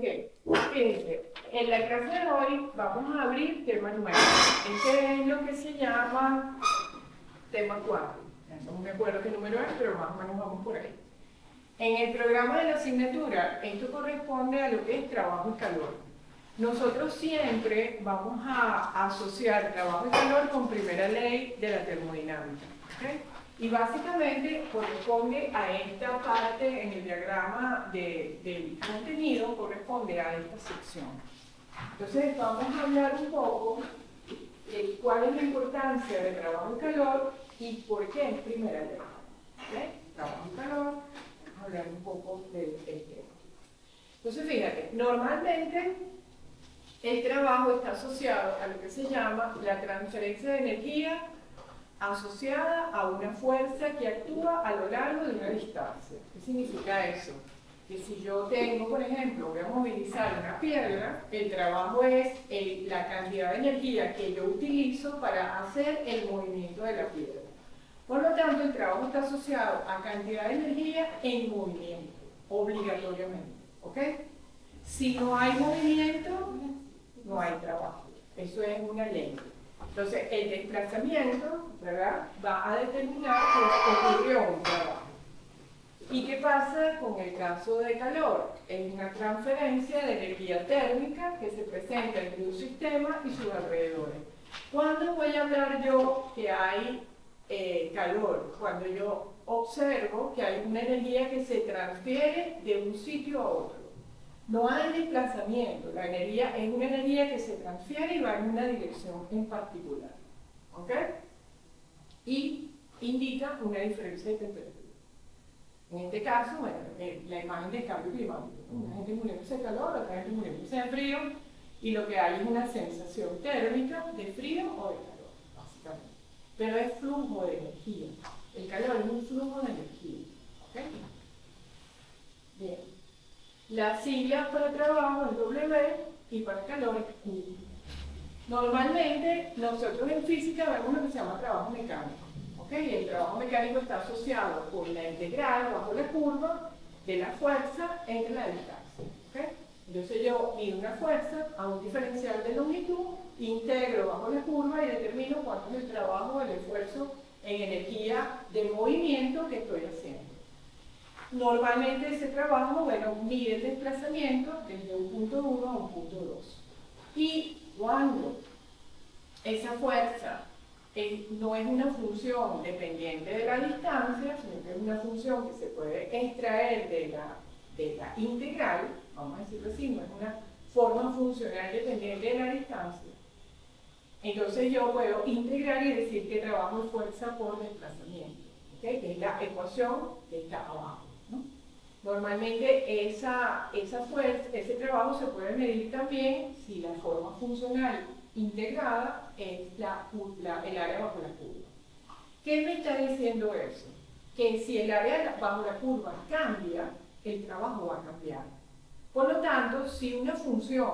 Ok, fíjense, en la clase de hoy vamos a abrir tema nuevo. Este es lo que se llama tema 4. No me acuerdo qué número es, pero más o menos vamos por ahí. En el programa de la asignatura, esto corresponde a lo que es trabajo y calor. Nosotros siempre vamos a asociar trabajo y calor con primera ley de la termodinámica. ¿Okay? Y básicamente corresponde a esta parte en el diagrama del contenido, corresponde a esta sección. Entonces vamos a hablar un poco de cuál es la importancia de trabajo y calor y por qué es primera ley. ¿Okay? Trabajo y calor, vamos a hablar un poco del tema. Entonces fíjate, normalmente el trabajo está asociado a lo que se llama la transferencia de energía asociada a una fuerza que actúa a lo largo de una distancia. ¿Qué significa eso? Que si yo tengo, por ejemplo, voy a movilizar una piedra, el trabajo es la cantidad de energía que yo utilizo para hacer el movimiento de la piedra. Por lo tanto, el trabajo está asociado a cantidad de energía en movimiento, obligatoriamente. ¿Ok? Si no hay movimiento, no hay trabajo. Eso es una ley. Entonces, el desplazamiento, ¿verdad?, va a determinar que ocurrió un trabajo. ¿Y qué pasa con el caso de calor? Es una transferencia de energía térmica que se presenta entre un sistema y sus alrededores. ¿Cuándo voy a hablar yo que hay calor? Cuando yo observo que hay una energía que se transfiere de un sitio a otro. No hay desplazamiento, la energía es una energía que se transfiere y va en una dirección en particular. ¿Ok? Y indica una diferencia de temperatura. En este caso, bueno, la imagen del cambio climático. Una gente muriéndose de calor, otra gente muriéndose de frío, y lo que hay es una sensación térmica de frío o de calor, básicamente. Pero es flujo de energía. El calor es un flujo de energía. ¿Ok? Bien. La sigla para trabajo es W y para calor es Q. Normalmente nosotros en física vemos lo que se llama trabajo mecánico. ¿Okay? El trabajo mecánico está asociado con la integral bajo la curva de la fuerza entre la distancia. ¿Okay? Entonces yo mido una fuerza a un diferencial de longitud, integro bajo la curva y determino cuánto es el trabajo o el esfuerzo en energía de movimiento que estoy haciendo. Normalmente ese trabajo, bueno, mide el desplazamiento desde un punto 1 a un punto 2. Y cuando esa fuerza no es una función dependiente de la distancia, sino que es una función que se puede extraer de la integral, vamos a decirlo así, no es una forma funcional dependiente de la distancia, entonces yo puedo integrar y decir que trabajo es fuerza por desplazamiento, ¿okay? Que es la ecuación que está abajo. ¿No? Normalmente esa fuerza, ese trabajo se puede medir también si la forma funcional integrada es el área bajo la curva. ¿Qué me está diciendo eso? Que si el área bajo la curva cambia, el trabajo va a cambiar. Por lo tanto, si una función,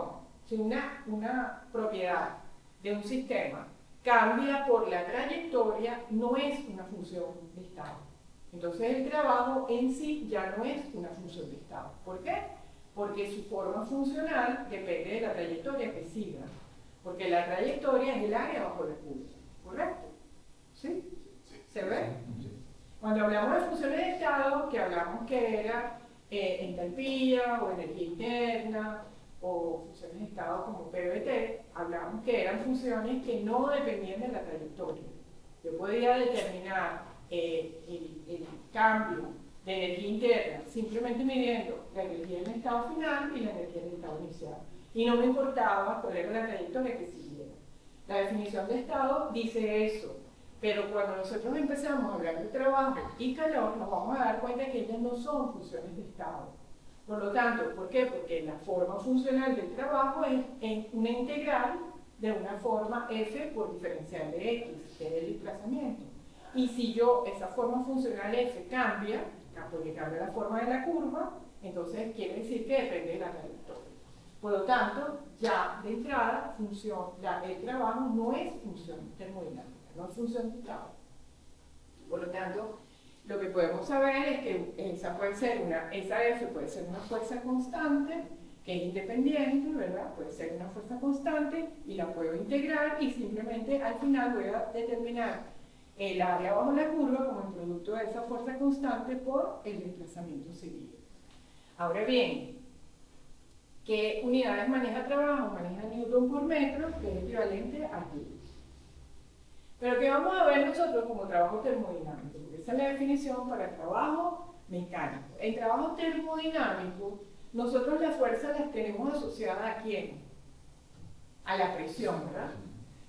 si una propiedad de un sistema cambia por la trayectoria, no es una función de estado. Entonces el trabajo en sí ya no es una función de estado. ¿Por qué? Porque su forma funcional depende de la trayectoria que siga. Porque la trayectoria es el área bajo la curva. ¿Correcto? ¿Sí? ¿Se ve? Cuando hablamos de funciones de estado, que hablamos que era entalpía o energía interna o funciones de estado como PVT, hablamos que eran funciones que no dependían de la trayectoria. Yo podía determinar el cambio de energía interna simplemente midiendo la energía en el estado final y la energía en el estado inicial. Y no me importaba cuál era la trayectoria que siguiera. La definición de estado dice eso, pero cuando nosotros empezamos a hablar de trabajo y calor, nos vamos a dar cuenta que ellas no son funciones de estado. Por lo tanto, ¿por qué? Porque la forma funcional del trabajo es una integral de una forma f por diferencial de x, que es el desplazamiento. Y si yo, esa forma funcional f cambia, porque cambia la forma de la curva, entonces quiere decir que depende de la trayectoria. Por lo tanto, ya de entrada, el trabajo no es función termodinámica, no es función de estado. Por lo tanto, lo que podemos saber es que esa F puede ser una fuerza constante que es independiente, ¿verdad? Puede ser una fuerza constante y la puedo integrar y simplemente al final voy a determinar el área bajo la curva como el producto de esa fuerza constante por el desplazamiento seguido. Ahora bien, ¿qué unidades maneja trabajo? Maneja Newton por metro, que es equivalente a Joule. Pero ¿qué vamos a ver nosotros como trabajo termodinámico? Porque esa es la definición para trabajo mecánico. En trabajo termodinámico, nosotros las fuerzas las tenemos asociadas ¿a quién? A la presión, ¿verdad?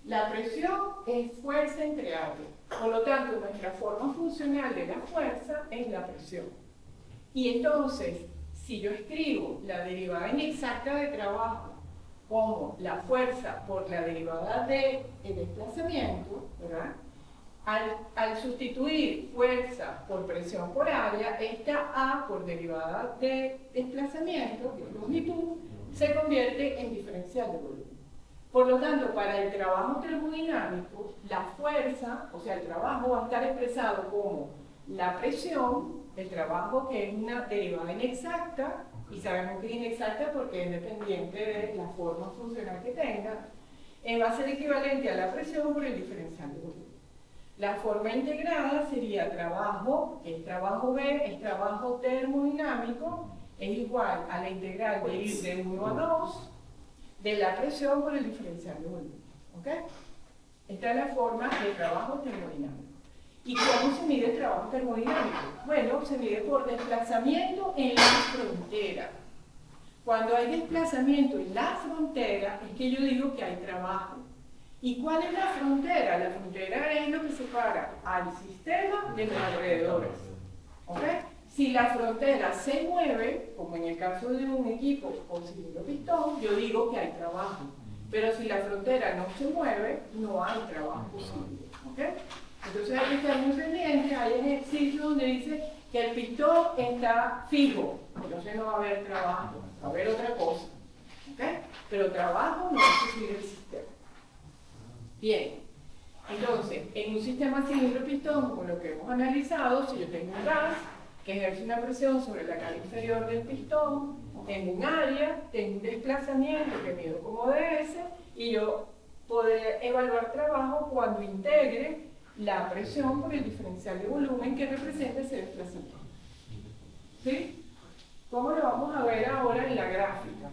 La presión es fuerza entre área. Por lo tanto, nuestra forma funcional de la fuerza es la presión. Y entonces, si yo escribo la derivada inexacta de trabajo como la fuerza por la derivada del desplazamiento, ¿verdad? Al sustituir fuerza por presión por área, esta A por derivada de desplazamiento, que es longitud, se convierte en diferencial de volumen. Por lo tanto, para el trabajo termodinámico, la fuerza, o sea, el trabajo va a estar expresado como la presión, el trabajo que es una derivada inexacta, y sabemos que es inexacta porque es dependiente de la forma funcional que tenga, va a ser equivalente a la presión por el diferencial de volumen. La forma integrada sería trabajo, el trabajo B es trabajo termodinámico, es igual a la integral de ir de 1 a 2 de la presión por el diferencial de volumen. ¿Ok? Esta es la forma de trabajo termodinámico. ¿Y cómo se mide el trabajo termodinámico? Bueno, se mide por desplazamiento en la frontera. Cuando hay desplazamiento en la frontera, es que yo digo que hay trabajo. ¿Y cuál es la frontera? La frontera es lo que separa al sistema de los alrededores. ¿Ok? Si la frontera se mueve, como en el caso de un equipo con cilindro pistón, yo digo que hay trabajo. Pero si la frontera no se mueve, no hay trabajo posible. ¿Ok? Entonces hay que estar muy pendiente. Hay ejercicios donde dice que el pistón está fijo, entonces no va a haber trabajo, va a haber otra cosa. ¿Ok? Pero trabajo no es seguir el sistema. Bien, entonces, en un sistema cilindro-pistón, como lo que hemos analizado, si yo tengo un gas que ejerce una presión sobre la cara inferior del pistón, tengo un área, tengo un desplazamiento que mido como ds, y yo podré evaluar trabajo cuando integre la presión por el diferencial de volumen que representa ese desplazamiento. ¿Sí? ¿Cómo lo vamos a ver ahora en la gráfica?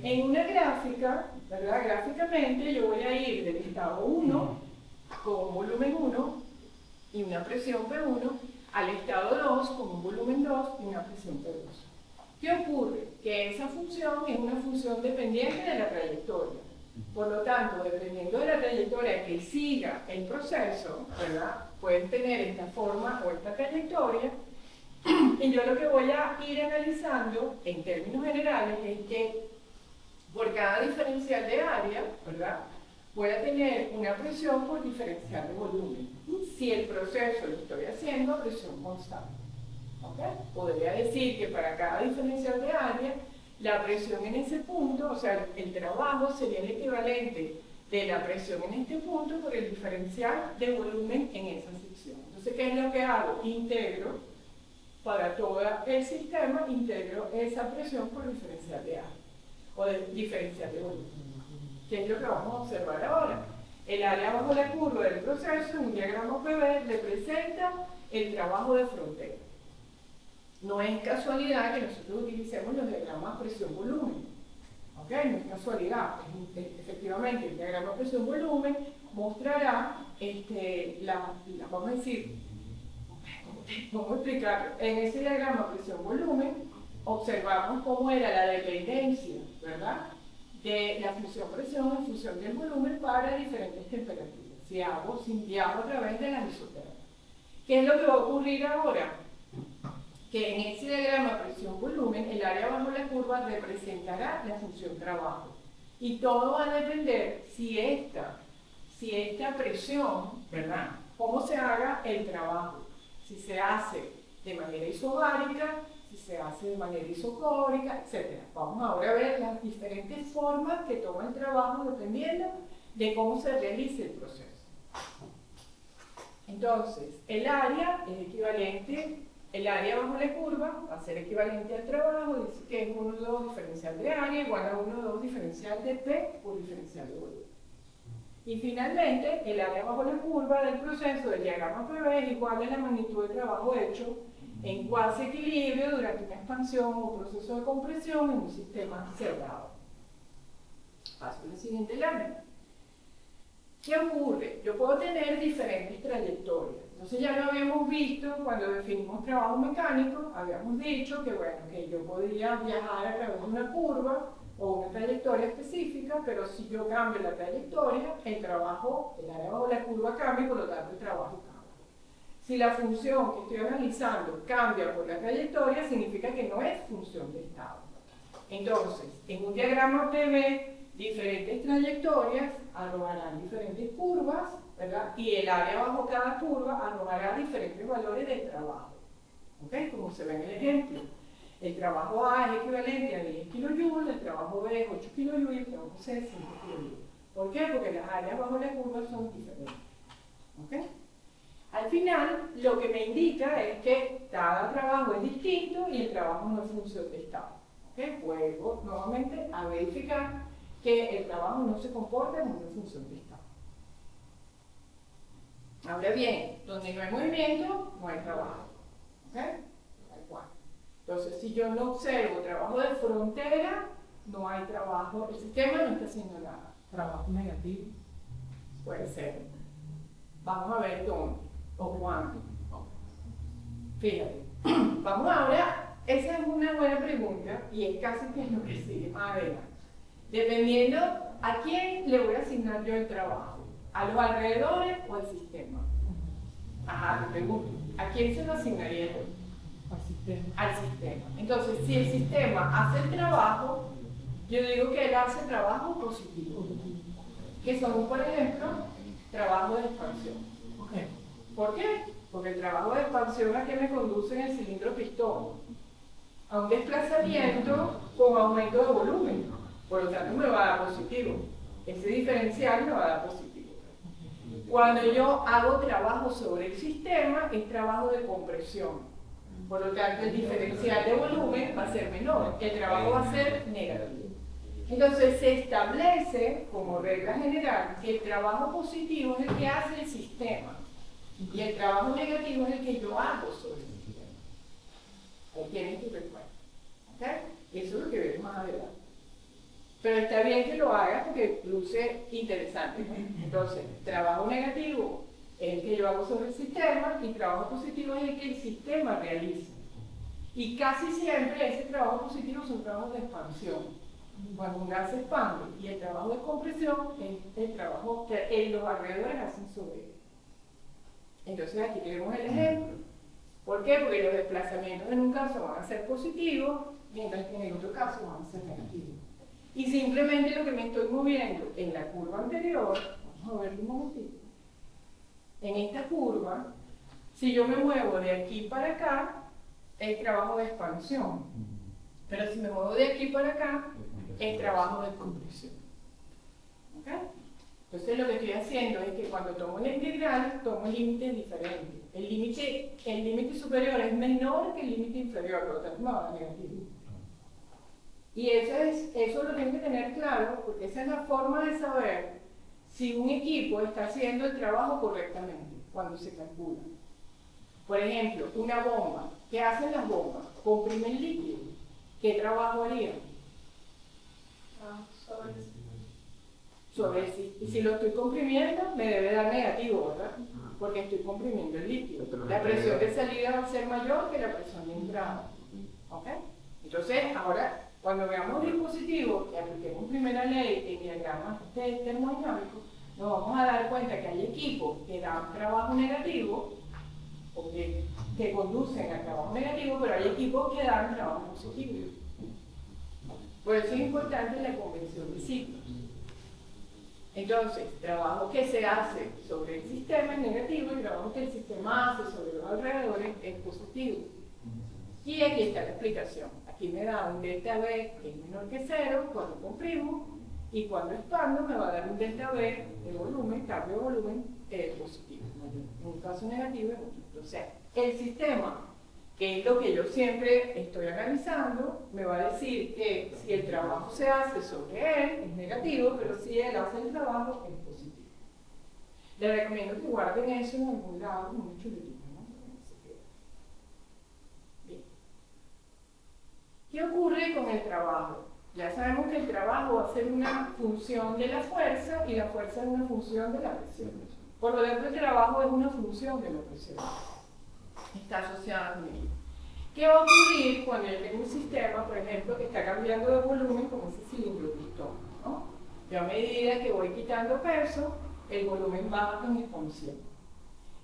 En una gráfica, ¿verdad? Gráficamente yo voy a ir del estado 1 con un volumen 1 y una presión P1 al estado 2 con un volumen 2 y una presión P2. ¿Qué ocurre? Que esa función es una función dependiente de la trayectoria. Por lo tanto, dependiendo de la trayectoria que siga el proceso, ¿verdad? Pueden tener esta forma o esta trayectoria. Y yo lo que voy a ir analizando en términos generales es que por cada diferencial de área, ¿verdad? Voy a tener una presión por diferencial de volumen. Si el proceso lo estoy haciendo a presión constante. ¿Ok? Podría decir que para cada diferencial de área, la presión en ese punto, o sea, el trabajo sería el equivalente de la presión en este punto por el diferencial de volumen en esa sección. Entonces, ¿qué es lo que hago? Integro para todo el sistema, integro esa presión por diferencial de área o de diferencial de volumen. ¿Qué es lo que vamos a observar ahora? El área bajo la curva del proceso, en un diagrama PV, representa el trabajo de frontera. No es casualidad que nosotros utilicemos los diagramas presión-volumen. ¿Ok? No es casualidad. Efectivamente, el diagrama presión-volumen mostrará, vamos a decir, ¿cómo explicarlo? En ese diagrama presión-volumen observamos cómo era la dependencia, ¿verdad?, de la función presión en función del volumen para diferentes temperaturas. Si viajo a través de la isotermia. ¿Qué es lo que va a ocurrir ahora? Que en ese diagrama presión-volumen, el área bajo la curva representará la función trabajo. Y todo va a depender si esta presión, ¿verdad?, cómo se haga el trabajo. Si se hace de manera isobárica, si se hace de manera isocórica, etc. Vamos ahora a ver las diferentes formas que toma el trabajo dependiendo de cómo se realice el proceso. Entonces, el área es equivalente El área bajo la curva va a ser equivalente al trabajo, dice que es 1,2 diferencial de área igual a 1,2 diferencial de P por diferencial de volumen. Y finalmente, el área bajo la curva del proceso del diagrama PV es igual a la magnitud de trabajo hecho en cuasi equilibrio durante una expansión o proceso de compresión en un sistema cerrado. Paso a la siguiente lámina. ¿Qué ocurre? Yo puedo tener diferentes trayectorias. Entonces ya lo habíamos visto cuando definimos trabajo mecánico, habíamos dicho que, bueno, que yo podía viajar a través de una curva o una trayectoria específica, pero si yo cambio la trayectoria, el trabajo, el área bajo la curva cambia y por lo tanto el trabajo cambia. Si la función que estoy analizando cambia por la trayectoria, significa que no es función de estado. Entonces, en un diagrama PV, diferentes trayectorias arrojarán diferentes curvas, ¿verdad? Y el área bajo cada curva arrojará diferentes valores de trabajo. ¿Ok? Como se ve en el ejemplo. El trabajo A es equivalente a 10 kJ, el trabajo B es 8 kJ y el trabajo C es 5 kJ. ¿Por qué? Porque las áreas bajo la curva son diferentes. ¿Ok? Al final, lo que me indica es que cada trabajo es distinto y el trabajo no es función de estado. ¿Ok? Vuelvo nuevamente a verificar que el trabajo no se comporta como una función de estado. Ahora bien, donde no hay movimiento, no hay trabajo. ¿Ok? Tal cual. Entonces, si yo no observo trabajo de frontera, no hay trabajo, el sistema no está haciendo nada. Trabajo negativo. Puede ser. Vamos a ver dónde o cuándo. Fíjate. Vamos ahora, esa es una buena pregunta y es casi que es lo que sigue más adelante. Dependiendo a quién le voy a asignar yo el trabajo, a los alrededores o al sistema. Ajá, te pregunto, ¿a quién se lo asignaría yo? Al sistema. Al sistema. Entonces, si el sistema hace el trabajo, yo digo que él hace trabajo positivo, que son, por ejemplo, trabajo de expansión. Okay. ¿Por qué? Porque el trabajo de expansión a qué me conduce en el cilindro pistón, a un desplazamiento con aumento de volumen, por lo tanto me va a dar positivo. Ese diferencial me va a dar positivo. Cuando yo hago trabajo sobre el sistema, es trabajo de compresión. Por lo tanto, el diferencial de volumen va a ser menor, el trabajo va a ser negativo. Entonces, se establece como regla general que el trabajo positivo es el que hace el sistema y el trabajo negativo es el que yo hago sobre el sistema. Ahí tienes tu respuesta. ¿Okay? Eso es lo que veremos más adelante. Pero está bien que lo hagas porque luce interesante. Entonces, trabajo negativo es el que yo hago sobre el sistema y trabajo positivo es el que el sistema realiza. Y casi siempre ese trabajo positivo son trabajos de expansión. Cuando un gas se expande y el trabajo de compresión es el trabajo que los alrededores hacen sobre él. Entonces aquí tenemos el ejemplo. ¿Por qué? Porque los desplazamientos en un caso van a ser positivos, mientras que en el otro caso van a ser negativos. Y simplemente lo que me estoy moviendo en la curva anterior, vamos a verlo un momentito. En esta curva, si yo me muevo de aquí para acá, es trabajo de expansión. Pero si me muevo de aquí para acá, es trabajo de compresión. ¿Ok? Entonces lo que estoy haciendo es que cuando tomo la integral, tomo límites diferentes. El límite superior es menor que el límite inferior, por lo tanto me va a dar negativo. Y eso lo tienen que tener claro, porque esa es la forma de saber si un equipo está haciendo el trabajo correctamente, cuando se calcula. Por ejemplo, una bomba. ¿Qué hacen las bombas? Comprimen líquido. ¿Qué trabajo harían? Si lo estoy comprimiendo, me debe dar negativo, ¿verdad? Porque estoy comprimiendo el líquido. La presión de salida va a ser mayor que la presión de entrada. ¿Ok? Entonces, ahora, cuando veamos dispositivos que apliquemos primera ley en diagramas termodinámicos, nos vamos a dar cuenta que hay equipos que dan trabajo negativo, o que conducen al trabajo negativo, pero hay equipos que dan trabajo positivo. Por eso es importante la convención de ciclos. Entonces, trabajo que se hace sobre el sistema es negativo y trabajo que el sistema hace sobre los alrededores es positivo. Y aquí está la explicación. Aquí me da un delta B que es menor que 0 cuando comprimo y cuando expando me va a dar un delta B de volumen, cambio de volumen positivo. En un caso negativo y en otro. O sea, el sistema que es lo que yo siempre estoy analizando, me va a decir que si el trabajo se hace sobre él, es negativo, pero si él hace el trabajo, es positivo. Les recomiendo que guarden eso en algún lado, con mucho librito, ¿no? Bien. ¿Qué ocurre con el trabajo? Ya sabemos que el trabajo va a ser una función de la fuerza y la fuerza es una función de la presión. Por lo tanto, el trabajo es una función de la presión. Está asociada con ello. ¿Qué va a ocurrir cuando yo tengo un sistema, por ejemplo, que está cambiando de volumen como ese cilindro pistón, ¿no? Yo a medida que voy quitando peso, el volumen baja en expansión.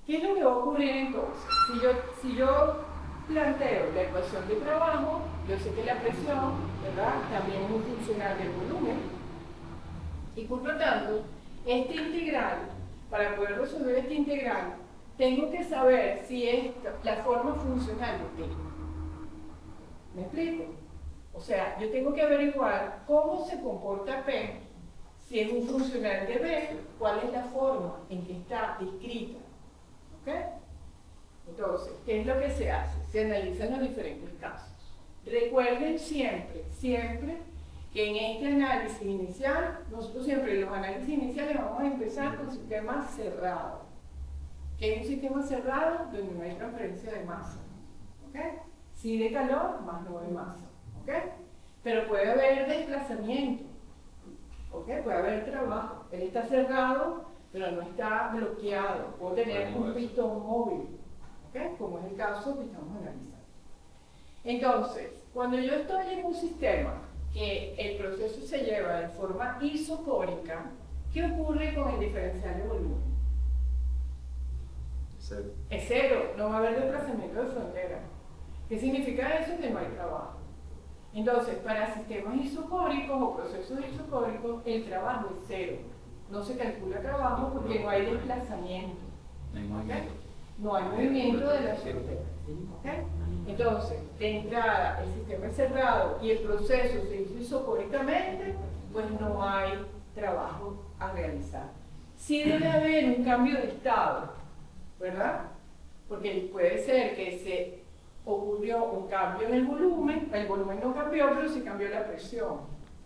¿Qué es lo que va a ocurrir entonces? Si yo planteo la ecuación de trabajo, yo sé que la presión, ¿verdad?, también es un funcional del volumen, y por lo tanto, este integral, para poder resolver este integral, tengo que saber si es la forma funcional de P. ¿Me explico? O sea, yo tengo que averiguar cómo se comporta P, si es un funcional de B, cuál es la forma en que está descrita. ¿Ok? Entonces, ¿qué es lo que se hace? Se analizan los diferentes casos. Recuerden siempre, siempre, que en este análisis inicial, nosotros siempre en los análisis iniciales vamos a empezar con sistemas cerrados. ¿Qué es un sistema cerrado? Donde no hay transferencia de masa. ¿Ok? Sí de calor, más no de masa. ¿Ok? Pero puede haber desplazamiento. ¿Ok? Puede haber trabajo. Él está cerrado, pero no está bloqueado. Puedo tener un pistón móvil. ¿Ok? Como es el caso que estamos analizando. Entonces, cuando yo estoy en un sistema que el proceso se lleva de forma isocórica, ¿qué ocurre con el diferencial de volumen? Cero. Es cero, no va a haber desplazamiento de frontera. ¿Qué significa eso? Que no hay trabajo. Entonces, para sistemas isocóricos o procesos isocóricos, el trabajo es cero. No se calcula trabajo porque no hay desplazamiento. ¿Okay? No hay movimiento de la frontera. ¿Okay? Entonces, de entrada, el sistema es cerrado y el proceso se hizo isocóricamente, pues no hay trabajo a realizar. Sí debe haber un cambio de estado, ¿verdad? Porque puede ser que se ocurrió un cambio en el volumen no cambió, pero sí cambió la presión,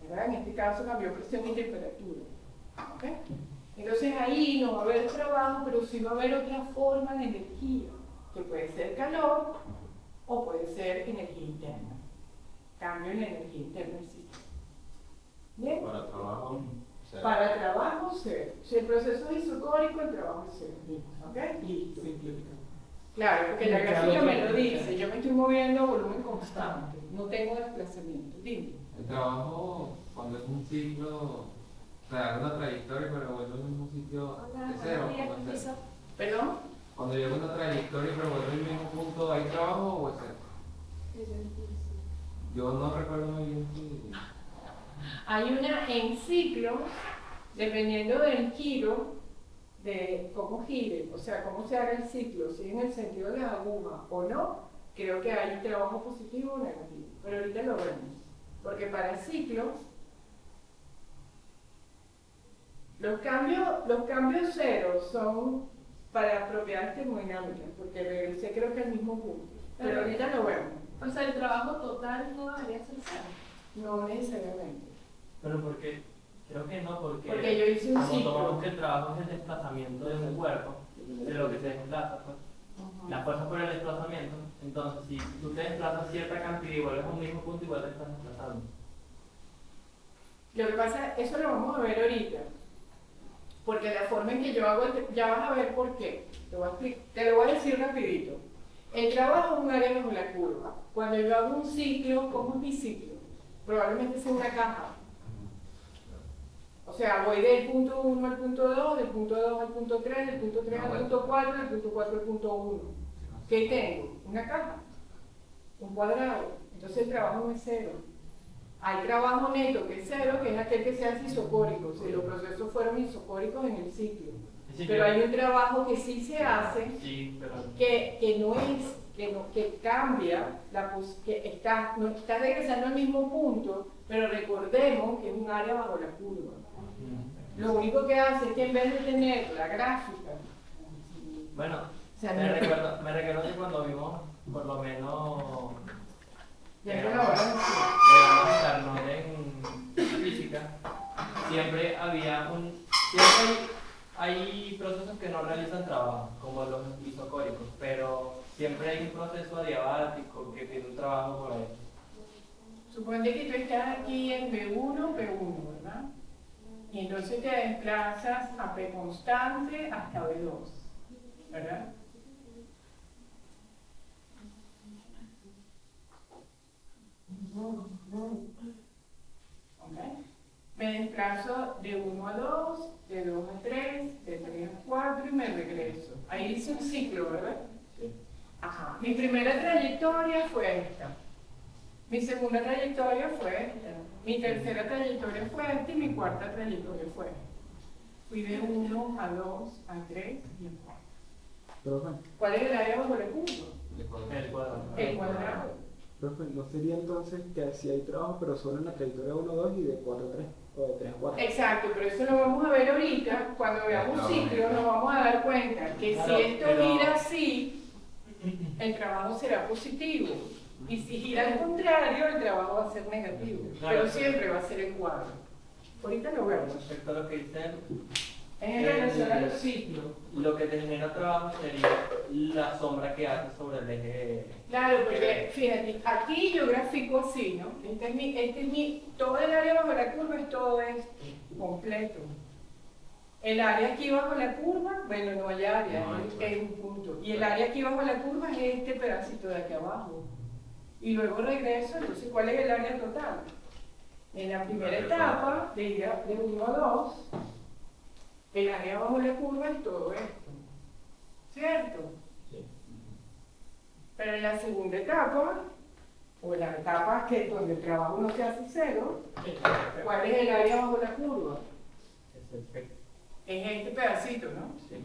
¿verdad? En este caso cambió presión y temperatura. ¿Okay? Entonces ahí no va a haber trabajo, pero sí va a haber otra forma de energía, que puede ser calor o puede ser energía interna. Cambio en la energía interna del sistema. ¿Bien? Para trabajo, cero. Para trabajo, cero. Si el proceso es isocórico, el trabajo es cero. ¿Ok? Listo. Claro, porque la gráfica me lo dice. Yo me estoy moviendo a volumen constante. No tengo desplazamiento. Dime. El trabajo, cuando es un ciclo, o sea, una trayectoria, pero vuelve al mismo sitio de cero. ¿Cómo es eso? ¿Perdón? Cuando llego a una trayectoria, pero vuelve al mismo punto, ¿hay trabajo o es cero? Yo no recuerdo muy bien si... Hay una en ciclo, dependiendo del giro, de cómo gire, o sea, cómo se haga el ciclo, si en el sentido de la aguja o no, creo que hay trabajo positivo o negativo. Pero ahorita lo vemos. Porque para ciclos, los cambios ceros son para propiedades termodinámicas, porque regresé creo que al mismo punto. Pero ahorita lo vemos. O sea, el trabajo total no debería ser cero. No necesariamente. Pero porque, creo que no, Porque yo hice un como ciclo. tomamos que el trabajo es el desplazamiento de un cuerpo, de lo que se desplaza, pues. La fuerza por el desplazamiento, entonces si tú te desplazas cierta cantidad y vuelves a un mismo punto, igual te estás desplazando. Lo que pasa, eso lo vamos a ver ahorita. Porque la forma en que yo hago, ya vas a ver por qué. Te lo voy a decir rapidito. El trabajo es un área bajo la curva. Cuando yo hago un ciclo, ¿cómo es mi ciclo? Probablemente sea una caja. O sea, voy del punto 1 al punto 2, del punto 2 al punto 3, del punto 3 al punto 4, del punto 4 al punto 1. ¿Qué tengo? Una caja, un cuadrado. Entonces el trabajo no es cero. Hay trabajo neto que es cero, que es aquel que se hace isocórico, si los procesos fueron isocóricos en el ciclo. Pero hay un trabajo que sí se hace, que no es, que cambia, que no está regresando al mismo punto, pero recordemos que es un área bajo la curva. Lo único que hace es que en vez de tener la gráfica, bueno, O sea, Me recuerdo que cuando vimos, por lo menos, ya que la hora de digamos, en física, siempre hay procesos que no realizan trabajo, como los isocóricos, pero siempre hay un proceso adiabático que tiene un trabajo por ahí. Suponte que tú estás aquí en B1, P1, ¿verdad? Y entonces te desplazas a P constante hasta B2, ¿verdad? ¿Ok? Me desplazo de 1 a 2, de 2 a 3, de 3 a 4 y me regreso. Ahí hice un ciclo, ¿verdad? Sí. Ajá. Mi primera trayectoria fue esta. Mi segunda trayectoria fue esta. Mi tercera trayectoria fue esta y mi cuarta trayectoria fue esta. Fui de 1 a 2, a 3 y a 4. Profe, ¿Cuál es el área bajo la curva? El cuadrado. El cuadrado. profe, ¿no sería entonces que si hay trabajo pero solo en la trayectoria 1 a 2 y de 4 a 3 o de 3 a 4? Exacto, pero eso lo vamos a ver ahorita. Cuando veamos ciclos nos vamos a dar cuenta que Claro, si esto pero- gira así, el trabajo será positivo. Y si gira al contrario, el trabajo va a ser negativo. Claro. Pero siempre va a ser el cuadro. Ahorita lo vemos. Respecto a lo que dicen, Es en relación a los ciclos. lo que te genera trabajo sería la sombra que hace sobre el eje. Claro, porque fíjate, aquí yo grafico así, ¿no? Todo el área bajo la curva es todo esto, completo. El área aquí bajo la curva, bueno, no hay área, No hay, es un punto. Y el área aquí bajo la curva es este pedacito de aquí abajo. Y luego regreso, entonces, ¿cuál es el área total? En la primera etapa, de ir de 1 a 2, el área bajo la curva es todo esto. ¿Cierto? Sí. Pero en la segunda etapa, o en la etapa donde el trabajo no se hace cero, ¿cuál es el área bajo la curva? Es el espectro. Es este pedacito, ¿no? Sí.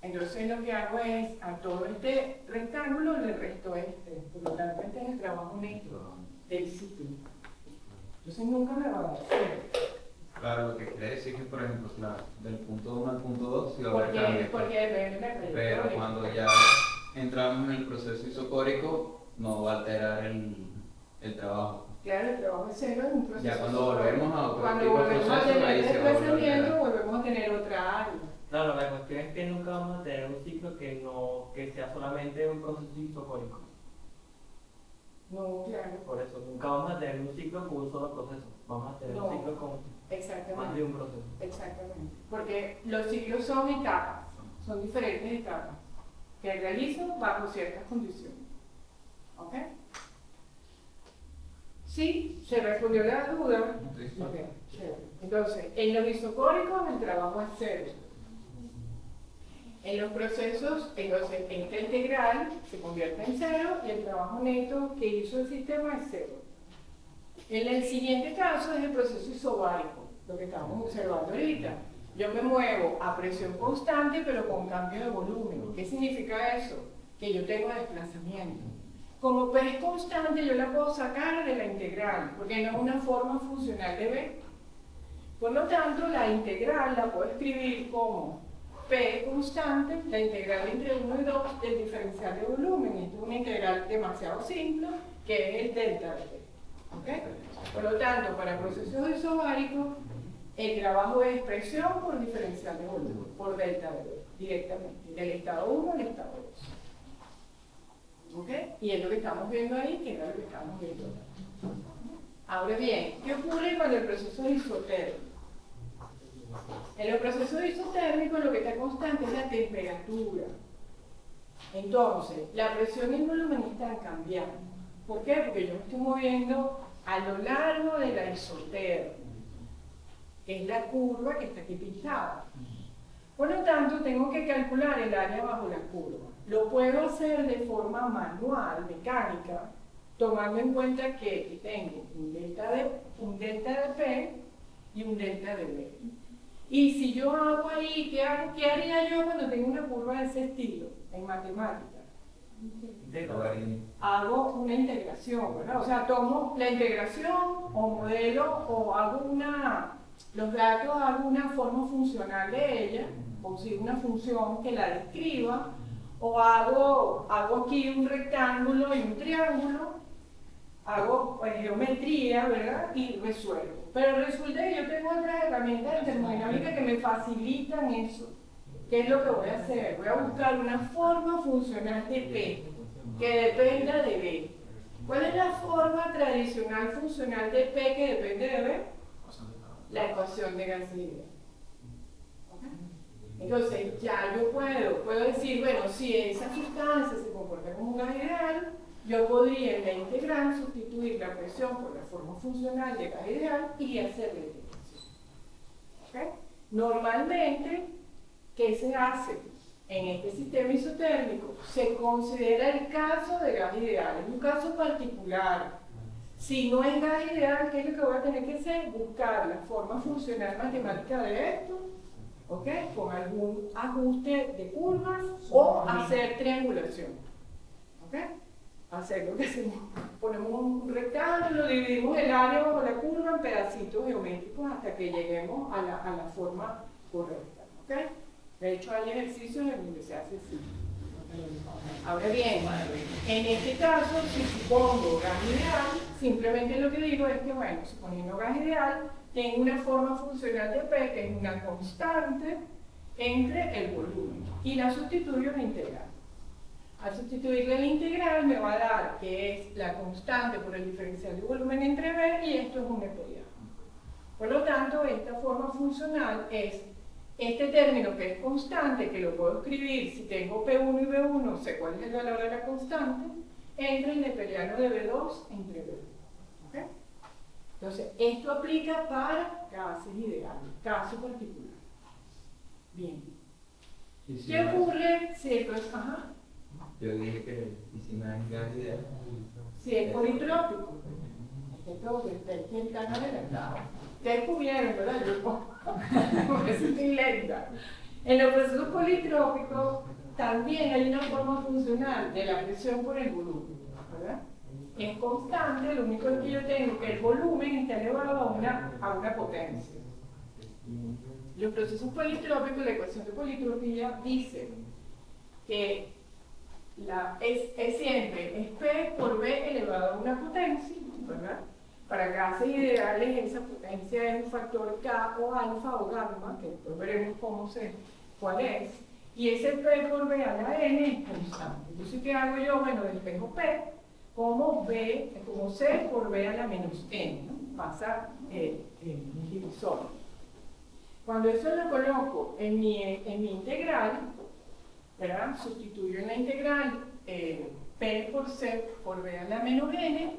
Entonces lo que hago es, a todo este rectángulo le resto este. Por lo tanto, este es el trabajo neto del ciclo. Entonces nunca me va a dar cero. Claro, lo que quiere decir que, por ejemplo, claro, del punto 1 al punto 2 sí va a haber Porque cambios. depende de la Pero trayectoria. cuando ya entramos en el proceso isocórico, no va a alterar el trabajo. Claro, el trabajo es cero en un proceso. Ya cuando volvemos a otro Cuando tipo de volvemos a proceso, tener ahí se va a volver a desplazamiento, alterar. volvemos a tener otra área. Claro, la cuestión es que nunca vamos a tener un ciclo que sea solamente un proceso isocórico. No, claro. Por eso, nunca vamos a tener un ciclo con un solo proceso. Vamos a tener No. un ciclo con más de Exactamente. un proceso. Exactamente. Porque los ciclos son etapas, son diferentes etapas que realizo bajo ciertas condiciones. ¿Ok? ¿Sí? ¿Se respondió la duda? Sí. Ok, chévere. Entonces, en los isocóricos el trabajo es cero. En los procesos, entonces, esta integral se convierte en cero y el trabajo neto que hizo el sistema es cero. En el siguiente caso es el proceso isobárico, lo que estamos observando ahorita. Yo me muevo a presión constante pero con cambio de volumen. ¿Qué significa eso? Que yo tengo desplazamiento. Como P es constante, yo la puedo sacar de la integral, porque no es una forma funcional de B. Por lo tanto, la integral la puedo escribir como P constante, la integral entre 1 y 2 del diferencial de volumen. Esto es una integral demasiado simple, que es el delta de P. ¿Ok? Por lo tanto, para procesos isobáricos, el trabajo es presión por diferencial de volumen, por delta de P, directamente, del estado 1 al estado 2. ¿Ok? Y es lo que estamos viendo ahí, que era lo que estamos viendo acá. Ahora bien, ¿qué ocurre cuando el proceso es isotérmico? En los procesos isotérmicos lo que está constante es la temperatura. Entonces, la presión y el volumen están cambiando. ¿Por qué? Porque yo me estoy moviendo a lo largo de la isotermia, que es la curva que está aquí pintada. Por lo tanto, tengo que calcular el área bajo la curva. Lo puedo hacer de forma manual, mecánica, tomando en cuenta que aquí tengo un delta de P y un delta de B. Y si yo hago ahí, ¿qué haría yo cuando tengo una curva de ese estilo en matemáticas? Hago una integración, ¿verdad? O sea, tomo la integración o modelo o hago los datos hago una forma funcional de ella, consigo una función que la describa, o hago aquí un rectángulo y un triángulo, hago geometría, ¿verdad? Y resuelvo. Pero resulta que yo tengo otras herramientas de termodinámica que me facilitan eso. ¿Qué es lo que voy a hacer? Voy a buscar una forma funcional de P que dependa de B. ¿Cuál es la forma tradicional funcional de P que depende de B? La ecuación de gas ideal. Entonces, ya yo puedo decir, bueno, si esa sustancia se comporta como un gas ideal, yo podría en la integral sustituir la presión por la forma funcional de gas ideal y hacer la integración. ¿Okay? Normalmente, ¿qué se hace? En este sistema isotérmico se considera el caso de gas ideal, es un caso particular. Si no es gas ideal, ¿qué es lo que voy a tener que hacer? Buscar la forma funcional matemática de esto, ¿ok? Con algún ajuste de curvas o hacer triangulación. ¿Ok? Hacer lo que hacemos. Ponemos un rectángulo, dividimos el área bajo la curva en pedacitos geométricos hasta que lleguemos a la forma correcta. ¿Ok? De hecho, hay ejercicios en donde se hace así. Ahora bien, en este caso, si supongo gas ideal, simplemente lo que digo es que, bueno, suponiendo gas ideal, tengo una forma funcional de P que es una constante entre el volumen y la sustituyo en la integral. Al sustituirle la integral me va a dar que es la constante por el diferencial de volumen entre B y esto es un neperiano. Por lo tanto, esta forma funcional es este término que es constante, que lo puedo escribir si tengo P1 y B1, sé cuál es el valor de la constante, entre el neperiano de B2 entre B2. ¿Okay? Entonces, esto aplica para gases ideales, caso particular. Bien. ¿Qué ocurre si esto es? Ajá. Yo dije que si no es gas ideal. Si es politrópico. Ustedes están adelantados. Ustedes pudieron, ¿verdad? Yo por eso estoy lenta. En los procesos politrópicos también hay una forma funcional de la presión por el volumen, ¿verdad? Es constante, lo único que yo tengo es que el volumen está elevado a una potencia. Los procesos politrópicos, la ecuación de politropía dice que es siempre es P por B elevado a una potencia, ¿verdad? Para gases ideales esa potencia es un factor K o alfa o gamma, que después veremos cuál es, y ese P por B a la N es constante. Entonces, ¿qué hago yo? Bueno, despejo P como C por B a la menos N, ¿no? Pasa el divisor. Cuando eso lo coloco en mi integral, ¿verdad? Sustituyo en la integral P por C por B a la menos N,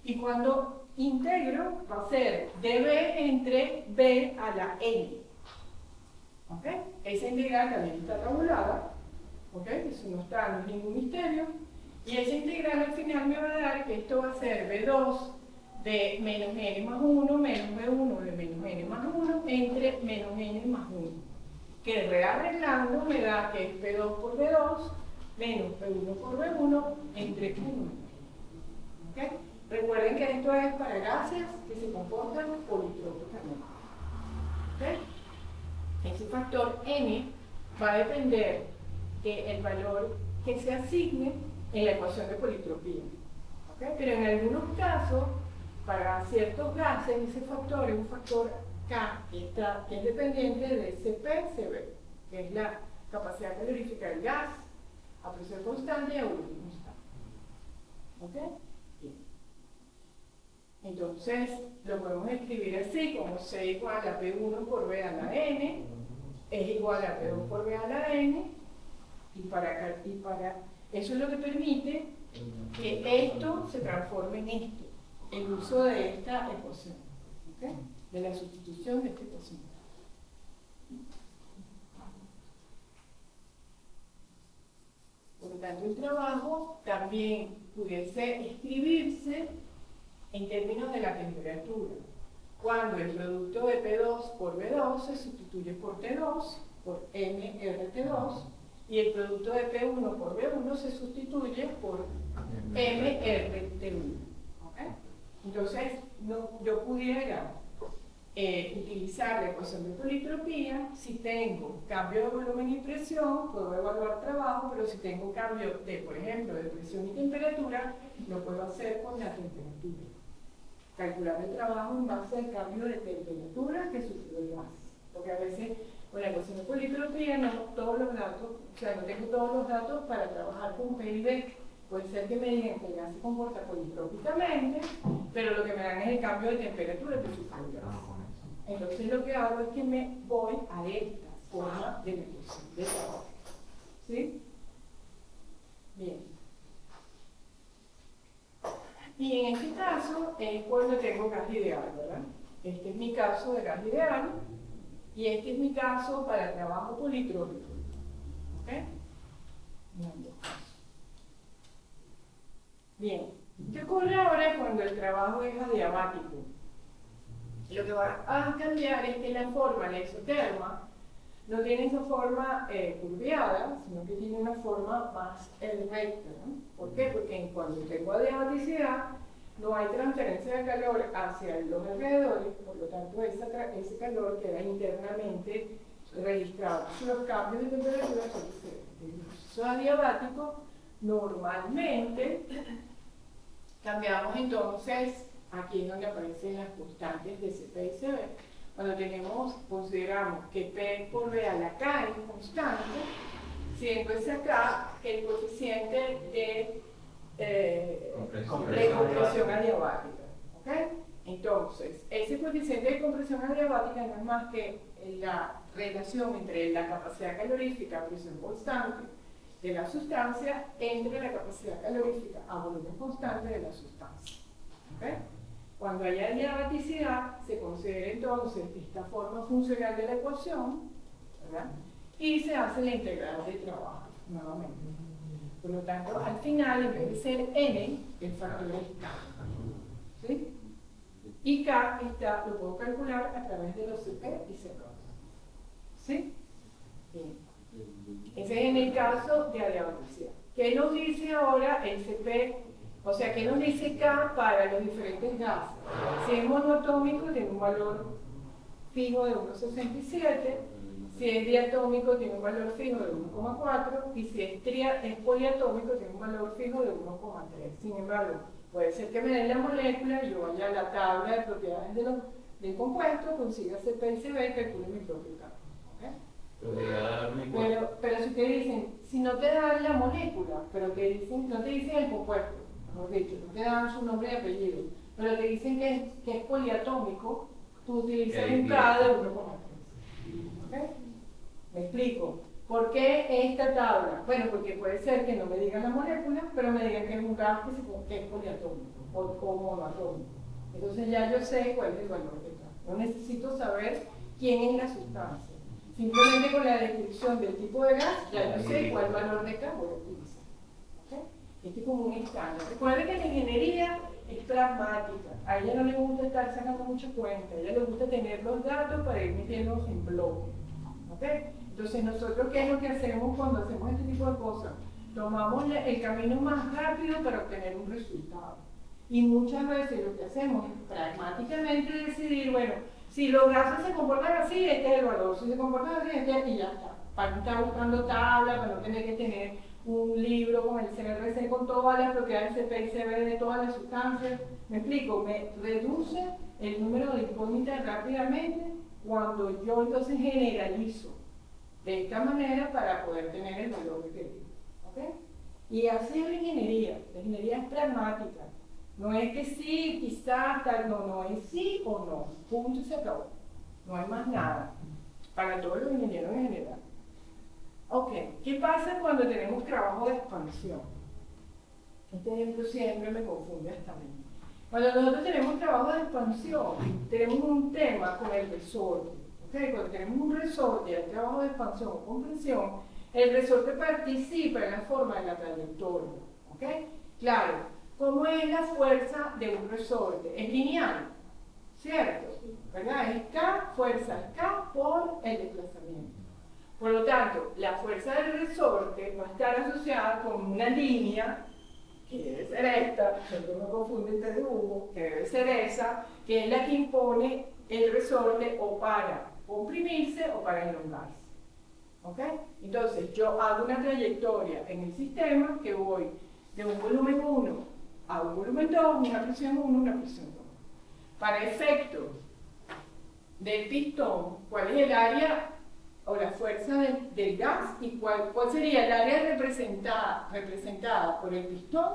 y cuando integro va a ser dB entre B a la N. ¿Ok? Esa integral también está tabulada. ¿Ok? Eso no es ningún misterio. Y esa integral al final me va a dar que esto va a ser B2 de menos N más 1 menos B1 de menos N más 1 entre menos N más 1. Que rearreglando me da que es P2 por B2 menos P1 por B1 entre 1. ¿Ok? Recuerden que esto es para gases que se comportan politrópicamente. ¿Okay? Ese factor N va a depender del valor que se asigne en la ecuación de politropía. ¿Okay? Pero en algunos casos, para ciertos gases, ese factor es un factor K, que es dependiente de CP-CB, que es la capacidad calorífica del gas a presión constante y a volumen constante. ¿Ok? Entonces, lo podemos escribir así, como C igual a P1 por B a la N, es igual a P2 por B a la N, y para eso es lo que permite que esto se transforme en esto, el uso de esta ecuación, ¿okay? De la sustitución de esta ecuación. Por lo tanto, el trabajo también pudiese escribirse en términos de la temperatura, cuando el producto de P2 por B2 se sustituye por T2, por MRT2, y el producto de P1 por B1 se sustituye por MRT1. ¿Okay? Entonces, yo pudiera utilizar la ecuación de politropía. Si tengo cambio de volumen y presión, puedo evaluar trabajo, pero si tengo cambio de, por ejemplo, de presión y temperatura, lo puedo hacer con la temperatura. Calcular el trabajo en base al cambio de temperatura que sufrió el gas. Porque a veces con la ecuación de politropía no todos los datos, o sea, no tengo todos los datos para trabajar con PID. Puede ser que me digan que el gas se comporta politrópicamente, pero lo que me dan es el cambio de temperatura que sufrió el gas. Entonces lo que hago es que me voy a esta forma de medición de trabajo. ¿Sí? Bien. Y en este caso es cuando tengo gas ideal, ¿verdad? Este es mi caso de gas ideal y este es mi caso para trabajo politrópico. ¿Ok? Bien. ¿Qué ocurre ahora cuando el trabajo es adiabático? Lo que va a cambiar es que la forma, la isoterma, no tiene esa forma curviada, sino que tiene una forma más recta, ¿no? ¿Por qué? Porque cuando tengo adiabaticidad, no hay transferencia de calor hacia los alrededores, por lo tanto ese calor queda internamente registrado. Los cambios de temperatura son cero. En el proceso adiabático, normalmente cambiamos entonces. Aquí es donde aparecen las constantes de CP y CB. Cuando consideramos que P por real acá es constante, siendo ese acá el coeficiente de compresión adiabática. ¿Okay? Entonces, ese coeficiente de compresión adiabática no es más que la relación entre la capacidad calorífica a presión constante de la sustancia entre la capacidad calorífica a volumen constante de la sustancia. ¿Okay? Cuando haya adiabaticidad, se considera entonces esta forma funcional de la ecuación, ¿verdad? Y se hace la integral de trabajo, nuevamente. Por lo tanto, al final, en vez de ser n, el factor es k. ¿Sí? Y k lo puedo calcular a través de los CP y CP. ¿Sí? Bien. Ese es en el caso de adiabaticidad. ¿Qué nos dice ahora el CP? O sea, ¿qué nos dice K para los diferentes gases? Si es monoatómico, tiene un valor fijo de 1,67. Si es diatómico, tiene un valor fijo de 1,4. Y si es poliatómico, tiene un valor fijo de 1,3. Sin embargo, puede ser que me den la molécula y yo vaya a la tabla de propiedades del compuesto, consiga CP y CB y calcule mi propio K. ¿Okay? Pero si te dicen, si no te dan la molécula, pero no te dicen el compuesto, mejor dicho, no te dan su nombre y apellido, pero te dicen que es poliatómico, tú utilizas un K de 1,3. ¿Okay? ¿Me explico? ¿Por qué esta tabla? Bueno, porque puede ser que no me digan la molécula, pero me digan que es un gas que es poliatómico o monoatómico. Entonces ya yo sé cuál es el valor de K. No necesito saber quién es la sustancia. Simplemente con la descripción del tipo de gas, ya yo sé cuál valor de K voy a utilizar. ¿Okay? Este es como un estándar. Recuerden que la ingeniería es pragmática. A ella no le gusta estar sacando mucha cuenta. A ella le gusta tener los datos para ir metiéndolos en bloque. ¿Okay? Entonces, nosotros, ¿qué es lo que hacemos cuando hacemos este tipo de cosas? Tomamos el camino más rápido para obtener un resultado. Y muchas veces lo que hacemos es pragmáticamente decidir, bueno, si los gases se comportan así, este es el valor. Si se comportan así, este y ya está. Para no estar buscando tablas, para no tener que tener un libro con el CRC con todas las propiedades CP y CB de todas las sustancias. ¿Me explico? Me reduce el número de incógnitas rápidamente cuando yo entonces generalizo de esta manera para poder tener el valor requerido. ¿Okay? Y así es la ingeniería. La ingeniería es pragmática. No es que sí, quizás, tal, no, es sí o no. Punto y se acabó. No hay más nada. Para todos los ingenieros en general. Ok, ¿qué pasa cuando tenemos trabajo de expansión? Este ejemplo siempre me confunde hasta a mí. Cuando nosotros tenemos trabajo de expansión, tenemos un tema con el resorte. ¿Okay? Cuando tenemos un resorte, el trabajo de expansión o compresión, el resorte participa en la forma de la trayectoria. ¿Okay? Claro. ¿Cómo es la fuerza de un resorte? Es lineal, ¿cierto? ¿Verdad? Es K, fuerza K por el desplazamiento. Por lo tanto, la fuerza del resorte va a estar asociada con una línea, que debe ser esta, siempre me confunde este de Hugo, que debe ser esa, que es la que impone el resorte o para comprimirse o para elongarse. ¿Ok? Entonces, yo hago una trayectoria en el sistema que voy de un volumen 1 a un volumen 2, una presión 1, una presión 2. Para efectos del pistón, ¿cuál es el área o la fuerza del gas? ¿Y cuál sería el área representada por el pistón?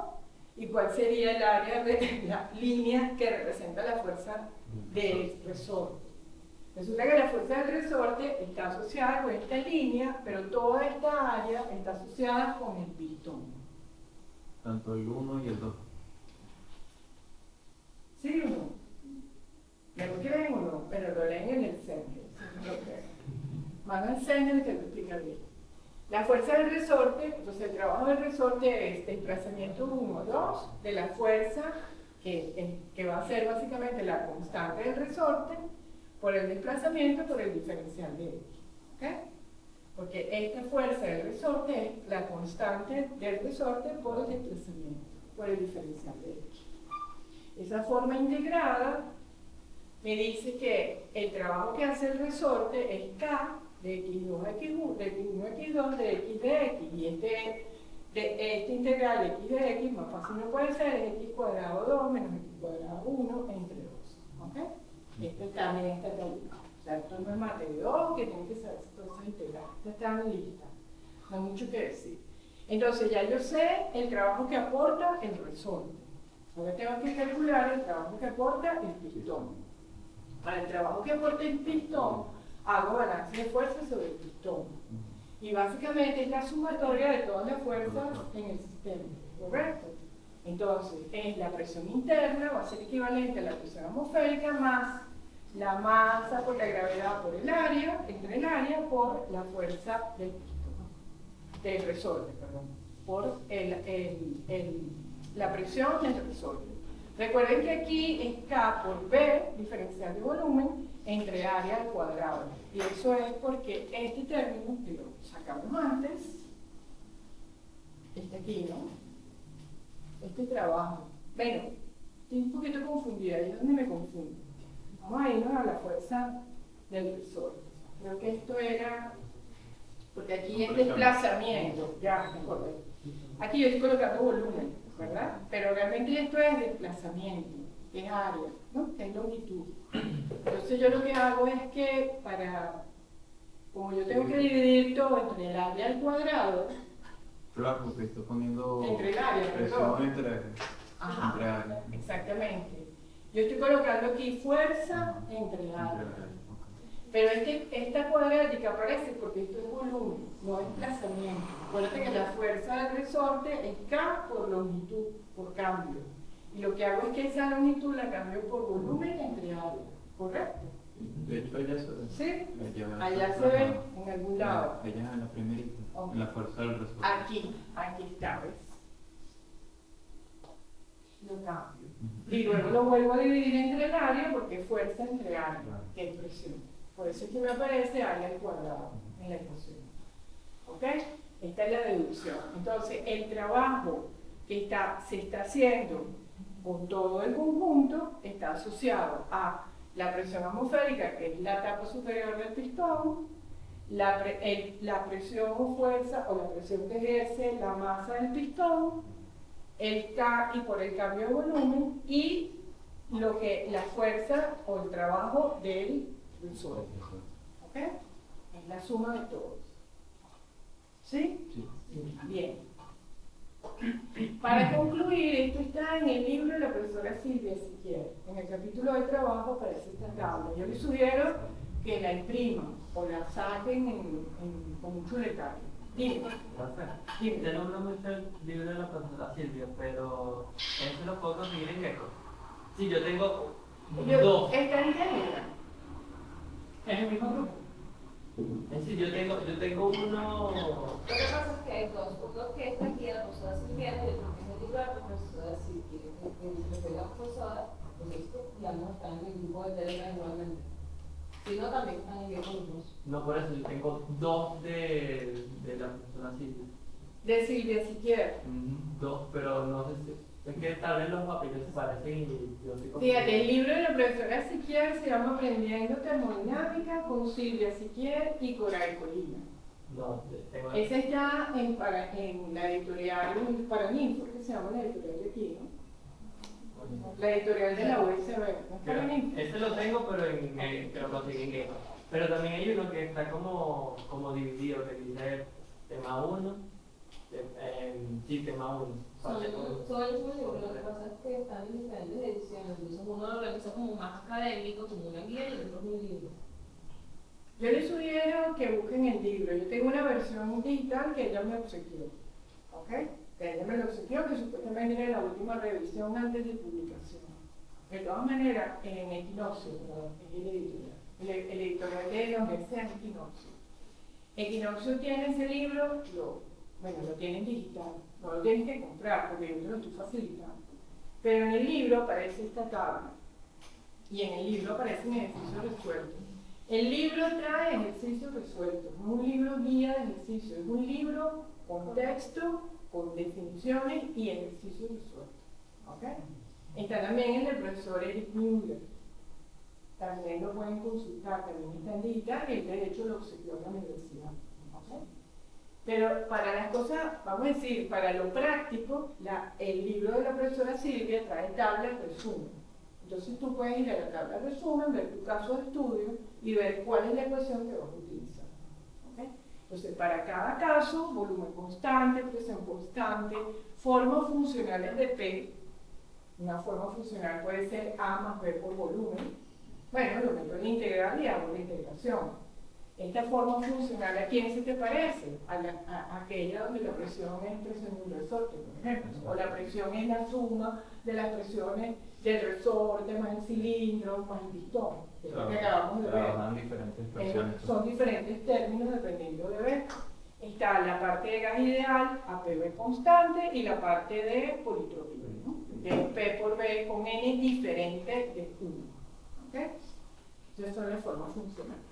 ¿Y cuál sería el área de la línea que representa la fuerza del resorte? Resulta que la fuerza del resorte está asociada con esta línea, pero toda esta área está asociada con el pistón. Tanto el 1 y el 2. ¿Sí o no? ¿Me lo creen o no? Pero lo leen en el Sengel. Van al Sengel y te lo explica bien. La fuerza del resorte, entonces el trabajo del resorte es desplazamiento 1, 2, de la fuerza que va a ser básicamente la constante del resorte, por el desplazamiento por el diferencial de X. ¿Ok? Porque esta fuerza del resorte es la constante del resorte por el desplazamiento, por el diferencial de X. Esa forma integrada me dice que el trabajo que hace el resorte es K de X2 a X1, de X1 a X2, de X de X. Y este integral de X de X, más fácil no puede ser, es X cuadrado 2 menos X cuadrado 1 entre 2. ¿Ok? Esto también está tabulado. O sea, esto no es mate de 2, que tiene que saber todas esas integrales. Esta está en lista. No hay mucho que decir. Entonces, ya yo sé el trabajo que aporta el resorte. Ahora tengo que calcular el trabajo que aporta el pistón. Para el trabajo que aporta el pistón, hago balance de fuerzas sobre el pistón. Y básicamente es la sumatoria de todas las fuerzas en el sistema. ¿Correcto? Entonces, la presión interna va a ser equivalente a la presión atmosférica más la masa por la gravedad por el área, entre el área por la fuerza del pistón, del resorte, perdón, por la presión del resorte. Recuerden que aquí es K por B, diferencial de volumen, entre área al cuadrado. Y eso es porque este término, que lo sacamos antes, aquí, ¿no? Este trabajo. Bueno, estoy un poquito confundida, ahí es donde me confundo. Vamos a irnos a la fuerza del resorte. Creo que esto era, porque aquí es desplazamiento, ya, mejor. Aquí yo estoy colocando volumen, ¿verdad? Pero realmente esto es desplazamiento, es área, ¿no? Es longitud. Entonces yo lo que hago es que como yo tengo que dividir todo entre el área al cuadrado, Claro, porque estoy poniendo entre el área, presión perdón. entre áreas. Exactamente. Yo estoy colocando aquí fuerza entre áreas. Pero esta cuadrática aparece porque esto es volumen, no es desplazamiento. Acuérdate que la fuerza del resorte es K por longitud, por cambio. Y lo que hago es que esa longitud la cambio por volumen entre áreas. ¿Correcto? De hecho, allá se ve. ¿Sí? Allá se ve en algún lado. Allá en la primerita, en la fuerza del resorte. Aquí está, ¿ves? Lo cambio. Y luego lo vuelvo a dividir entre el área porque es fuerza entre área, que es presión. Por eso es que me aparece área al cuadrado en la ecuación. ¿Ok? Esta es la deducción. Entonces, el trabajo que se está haciendo con todo el conjunto está asociado a la presión atmosférica, que es la tapa superior del pistón, la presión o fuerza o la presión que ejerce la masa del pistón, el K y por el cambio de volumen y la fuerza o el trabajo del resorte. ¿Ok? Es la suma de todos. ¿Sí? Sí. Bien. Para concluir, esto está en el libro de la profesora Silvia, si quiere. En el capítulo de trabajo aparece esta tabla. Yo les sugiero que la impriman o la saquen con un chuletario. Dime. Dime. Yo no mucho el libro de la profesora Silvia, pero eso lo puedo conseguir en Gecko. Sí, yo tengo dos. Está en Telegram. Es el mismo grupo. Sí, yo tengo uno. Lo que pasa es que hay dos. Uno que está aquí, la profesora Silvia, y otro que es el libro de la profesora Silvia. Que la profesora, pues esto, digamos, está en el grupo de Telegram igualmente. Si no, también están en el grupo. No, por eso yo tengo dos de la profesora Silvia. De Silvia, si quiere. Dos, pero no sé si. Es que tal vez los papeles se parecen y yo estoy Fíjate, el libro de la profesora Siquier se llama Aprendiendo Termodinámica con Silvia Siquier y Coray Colina. No, tengo... Ese está en la editorial Paraninfo, que se llama la editorial de aquí, ¿no? La editorial de la USB, ¿no es Paraninfo? Ese lo tengo, pero que lo conseguí en Game. Pero también hay uno que está como dividido, que dice tema 1, sí, tema 1. Son el mismo libro, lo que pasa es que están en diferentes ediciones, entonces uno lo organiza como más académico, como una guía, y el otro es un libro. Yo les sugiero que busquen el libro. Yo tengo una versión digital que ella me obsequió, ¿ok? Que ella me lo obsequió, que supuestamente era la última revisión antes de publicación. De todas maneras, en Equinoccio, es el editorial. El editorial de la Universidad de Equinoccio. Equinoccio tiene ese libro, lo tienen digital, no lo tienes que comprar porque yo te lo estoy facilitando. Pero en el libro aparece esta tabla y en el libro aparecen ejercicios resueltos. El libro trae ejercicios resueltos, no es un libro guía de ejercicios, es un libro con texto, con definiciones y ejercicios resueltos. ¿Ok? Está también el del profesor Eric Müller. También lo pueden consultar, también está en digital y el derecho lo obsequió la universidad. ¿Okay? Pero para las cosas, vamos a decir, para lo práctico, el libro de la profesora Silvia trae tablas de resumen. Entonces tú puedes ir a la tabla de resumen, ver tu caso de estudio y ver cuál es la ecuación que vas a utilizar. ¿Okay? Entonces, para cada caso, volumen constante, presión constante, formas funcionales de P. Una forma funcional puede ser A más B por volumen. Bueno, lo meto en integral y hago la integración. Esta forma funcional, ¿a quién se te parece? A aquella donde la presión es presión de un resorte, por ejemplo. O la presión es la suma de las presiones del resorte más el cilindro más el pistón. Que es lo que acabamos de ver. Trabajan diferentes presiones. Son diferentes términos dependiendo de B. Está la parte de gas ideal, APB constante, y la parte de politrópico, ¿no? Que es P por B con N diferente de 1. ¿Okay? Entonces son las formas funcionales.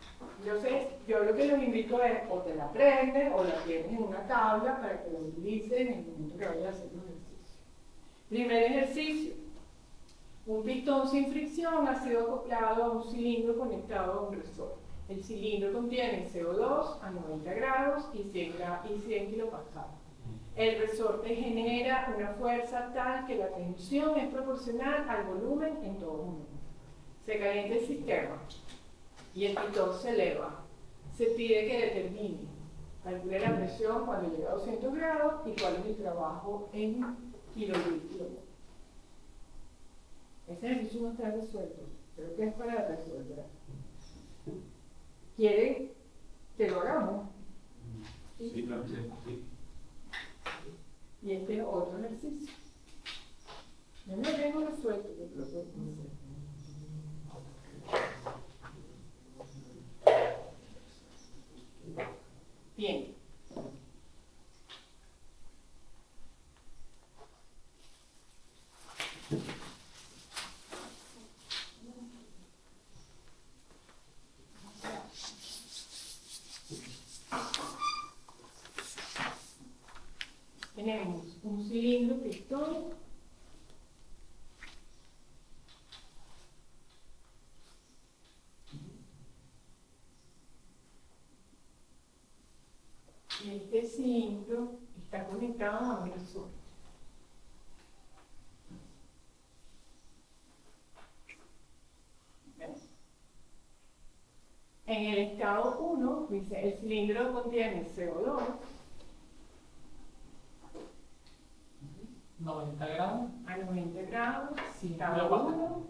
Yo lo que los invito es o te la aprendes o la tienes en una tabla para que la utilices en el momento que vayas a hacer los ejercicios. Primer ejercicio. Un pistón sin fricción ha sido acoplado a un cilindro conectado a un resorte. El cilindro contiene CO2 a 90 grados y 100 kilopascales. El resorte genera una fuerza tal que la tensión es proporcional al volumen en todo momento. Se calienta el sistema y el pistón se eleva. Se pide que determine, calcule la presión cuando llega a 200 grados y cuál es el trabajo en kilolitros. Ese ejercicio no está resuelto, creo que es para resolver. ¿Quieren que lo hagamos? Sí, claro, sí. Y este es otro ejercicio. Yo no lo tengo resuelto, yo creo que no sé. Bien. Tenemos un cilindro pistón. Y este cilindro está conectado a un resorte. En el estado 1, dice, el cilindro contiene CO2, 90 grados. a 90 grados, Sí, estado lo 1,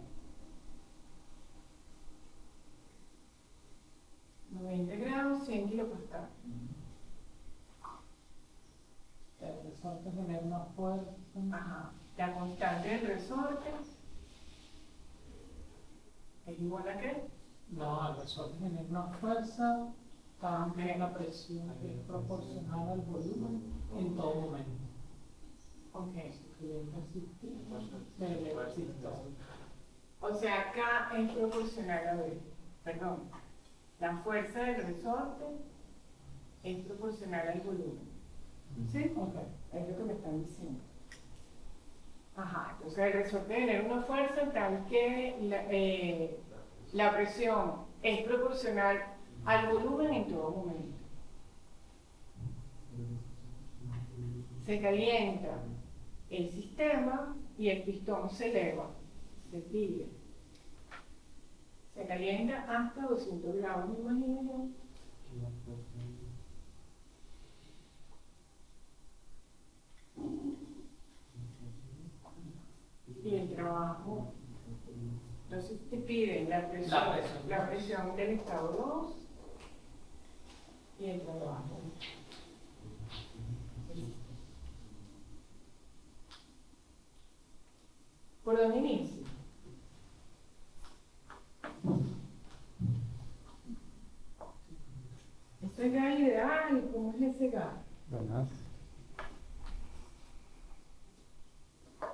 90 grados, 100 kilopascales. El resorte genera una fuerza. Ajá. La constante del resorte es igual a qué? No, el resorte genera una fuerza, cambia la presión que es proporcional al volumen en todo momento. Ok. Se eleva el sistema. O sea, acá es proporcional a B. Perdón. La fuerza del resorte es proporcional al volumen. ¿Sí? Ok. Es lo que me están diciendo. Ajá, entonces el resorte genera una fuerza tal que la presión es proporcional al volumen en todo momento. Se calienta el sistema y el pistón se eleva, se pide. Se calienta hasta 200 grados, me imagino yo. Y el trabajo, entonces te piden la presión del estado 2 y el trabajo. ¿Por dónde inicio? ¿Esto es gas ideal? ¿Cómo es ese gas? ¿Verdad?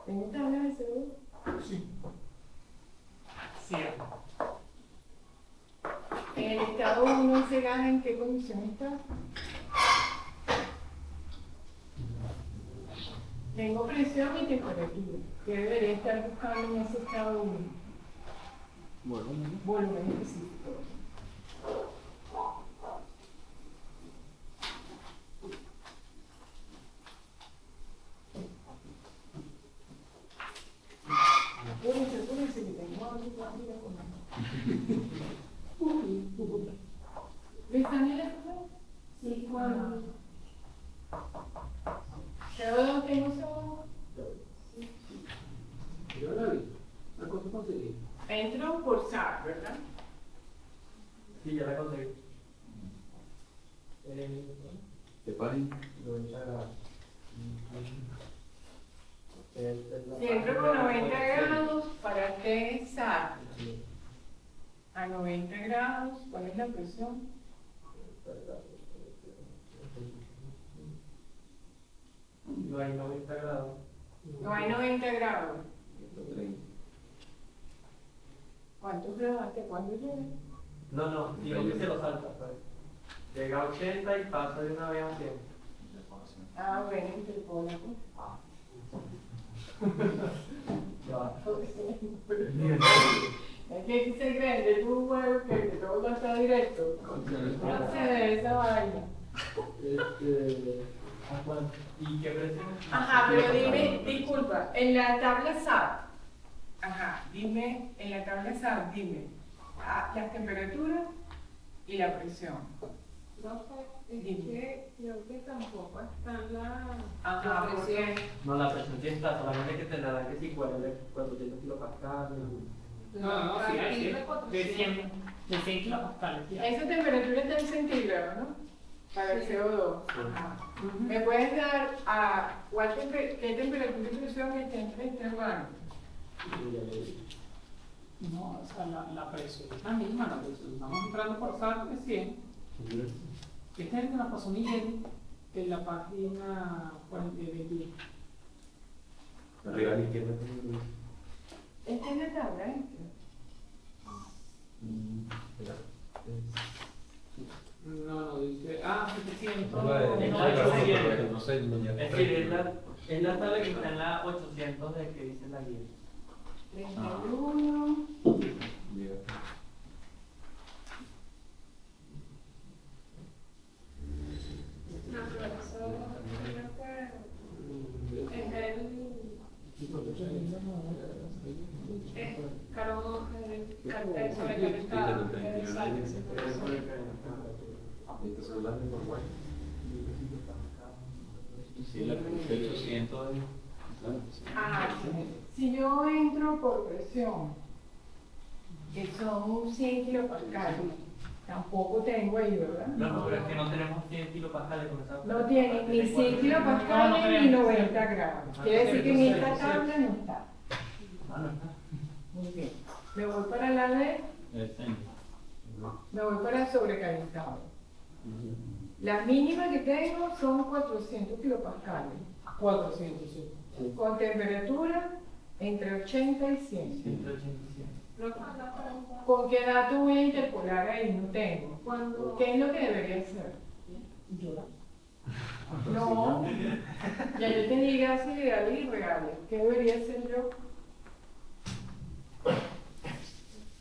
¿Tengo tablas de seguro? Sí. Sí. En el estado 1 ese gas, ¿en qué condición está? Tengo presión y temperatura. ¿Qué debería estar buscando en ese estado 1? Volumen específico. Apúrense que tengo algo que ir a comer. ¿Ves también la cosa? Sí, cuando... ¿CO2 tengo CO2? Yo la vi. ¿La cosa conseguí? Entro por SAR, ¿verdad? Sí, ya la conseguí. ¿Te ponen? Si entro con 90 grados, ¿para qué SAR? A 90 grados, ¿cuál es la presión? No hay 90 grados. No hay 90 grados. ¿Cuántos grados hasta cuándo llega? No, digo que se lo salta, pues. Llega a 80 y pasa de una vez a 100. Ah, bueno, interpola. Es que aquí se creen de un huevo que todo va a estar directo. No sé de esa vaina. ¿Y qué presión? Ajá, pero dime, disculpa, en la tabla SAR, dime, en la tabla SAR, dime las temperaturas y la presión. No sé, es que creo que tampoco está la Ajá, presión. No, la presión sí está, solamente que te la dan que si 400 kilopascales. No, sí, hay de 100 kilopascales. Sí. Esa temperatura está en centígrados, ¿no? Para el CO2. Ajá. ¿Me puedes dar qué temperatura y presión está entre este hermano? No, o sea, la presión es la misma, la presión. Estamos entrando por SAR de 100. Esta es el que nos pasó Miguel en la página 21. Arriba a la izquierda. Esta es la tabla, No, dice. 700. No sé, no ya. Es decir, es la tabla que está en la 800 de que dice la guía. 31. No, pero eso creo que es el sobrecalentado. Sí, la 800 es... Si yo entro por presión, que son 100 kilopascales, tampoco tengo ahí, ¿verdad? No, pero es que no tenemos 100 kilopascales con esa. No tiene ni 100 kilopascales ni 90 grados. Quiere decir que en esta tabla no está. Ah, no está. Muy bien. Me voy para la de, me voy para el sobrecalentado. La mínima que tengo son 400 kilopascales. 400, sí. Con temperatura entre 80 y 100. 180. ¿Con qué dato voy a interpolar ahí? No tengo. Cuando ¿Qué es lo que debería hacer? Llora. No, ya yo te di gases ideales y reales. ¿Qué debería ser yo?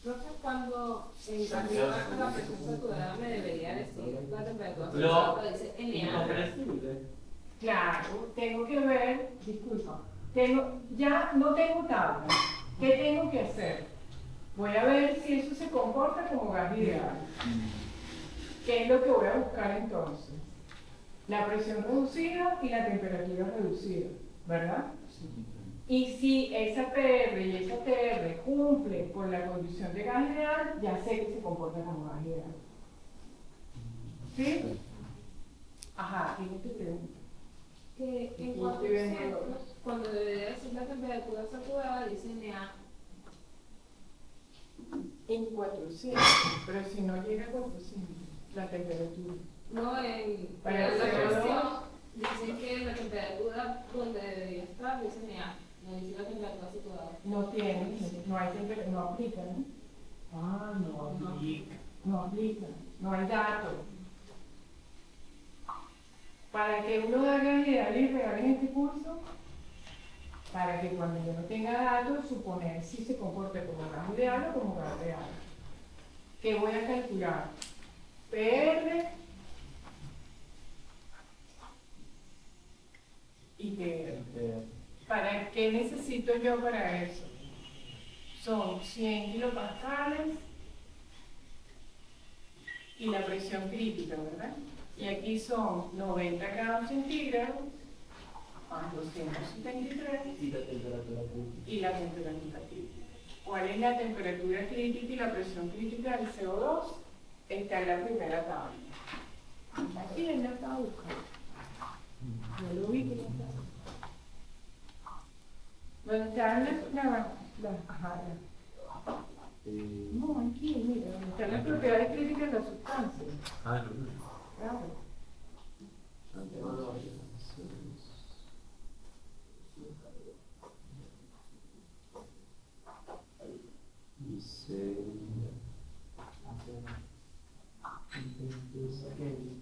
Entonces, cuando en cambio la presión saturada me debería decir la temperatura Lo saturada, dice NA. incompresible. Claro, tengo que ver, disculpa, ya no tengo tabla. ¿Qué tengo que hacer? Voy a ver si eso se comporta como gas ideal. ¿Qué es lo que voy a buscar entonces? La presión reducida y la temperatura reducida, ¿verdad? Y si esa PR y esa TR cumplen con la condición de gas ideal, ya sé que se comporta como gas ideal. ¿Sí? Ajá, tiene tu pregunta. Que en Aquí cuanto estoy viendo. cuando debería decir la temperatura saturada, dice NA. En 400, pero si no llega a 400, la temperatura. No, en Para el la CO2. presión dicen que la temperatura donde debería estar dice NA, no dice la temperatura saturada. No tiene, no hay temperatura, no aplica, ¿no? Ah, no aplica. No aplica, no hay datos. Para que uno haga ideal y real en este curso, para que cuando yo no tenga datos, suponer si se comporta como gas ideal o como gas real. ¿Qué voy a calcular? PR y PR. ¿Para qué necesito yo para eso? Son 100 kilopascales y la presión crítica, ¿verdad? Y aquí son 90 grados centígrados más 273 Y la temperatura y la temperatura crítica. ¿Cuál es la temperatura crítica y la presión crítica del CO2? Está en la primera tabla. Aquí él la estaba buscando. Yo lo vi que no estaba. ¿Dónde están ajá, no, aquí, mira, donde están las propiedades críticas de la sustancia. Ah, no. Claro.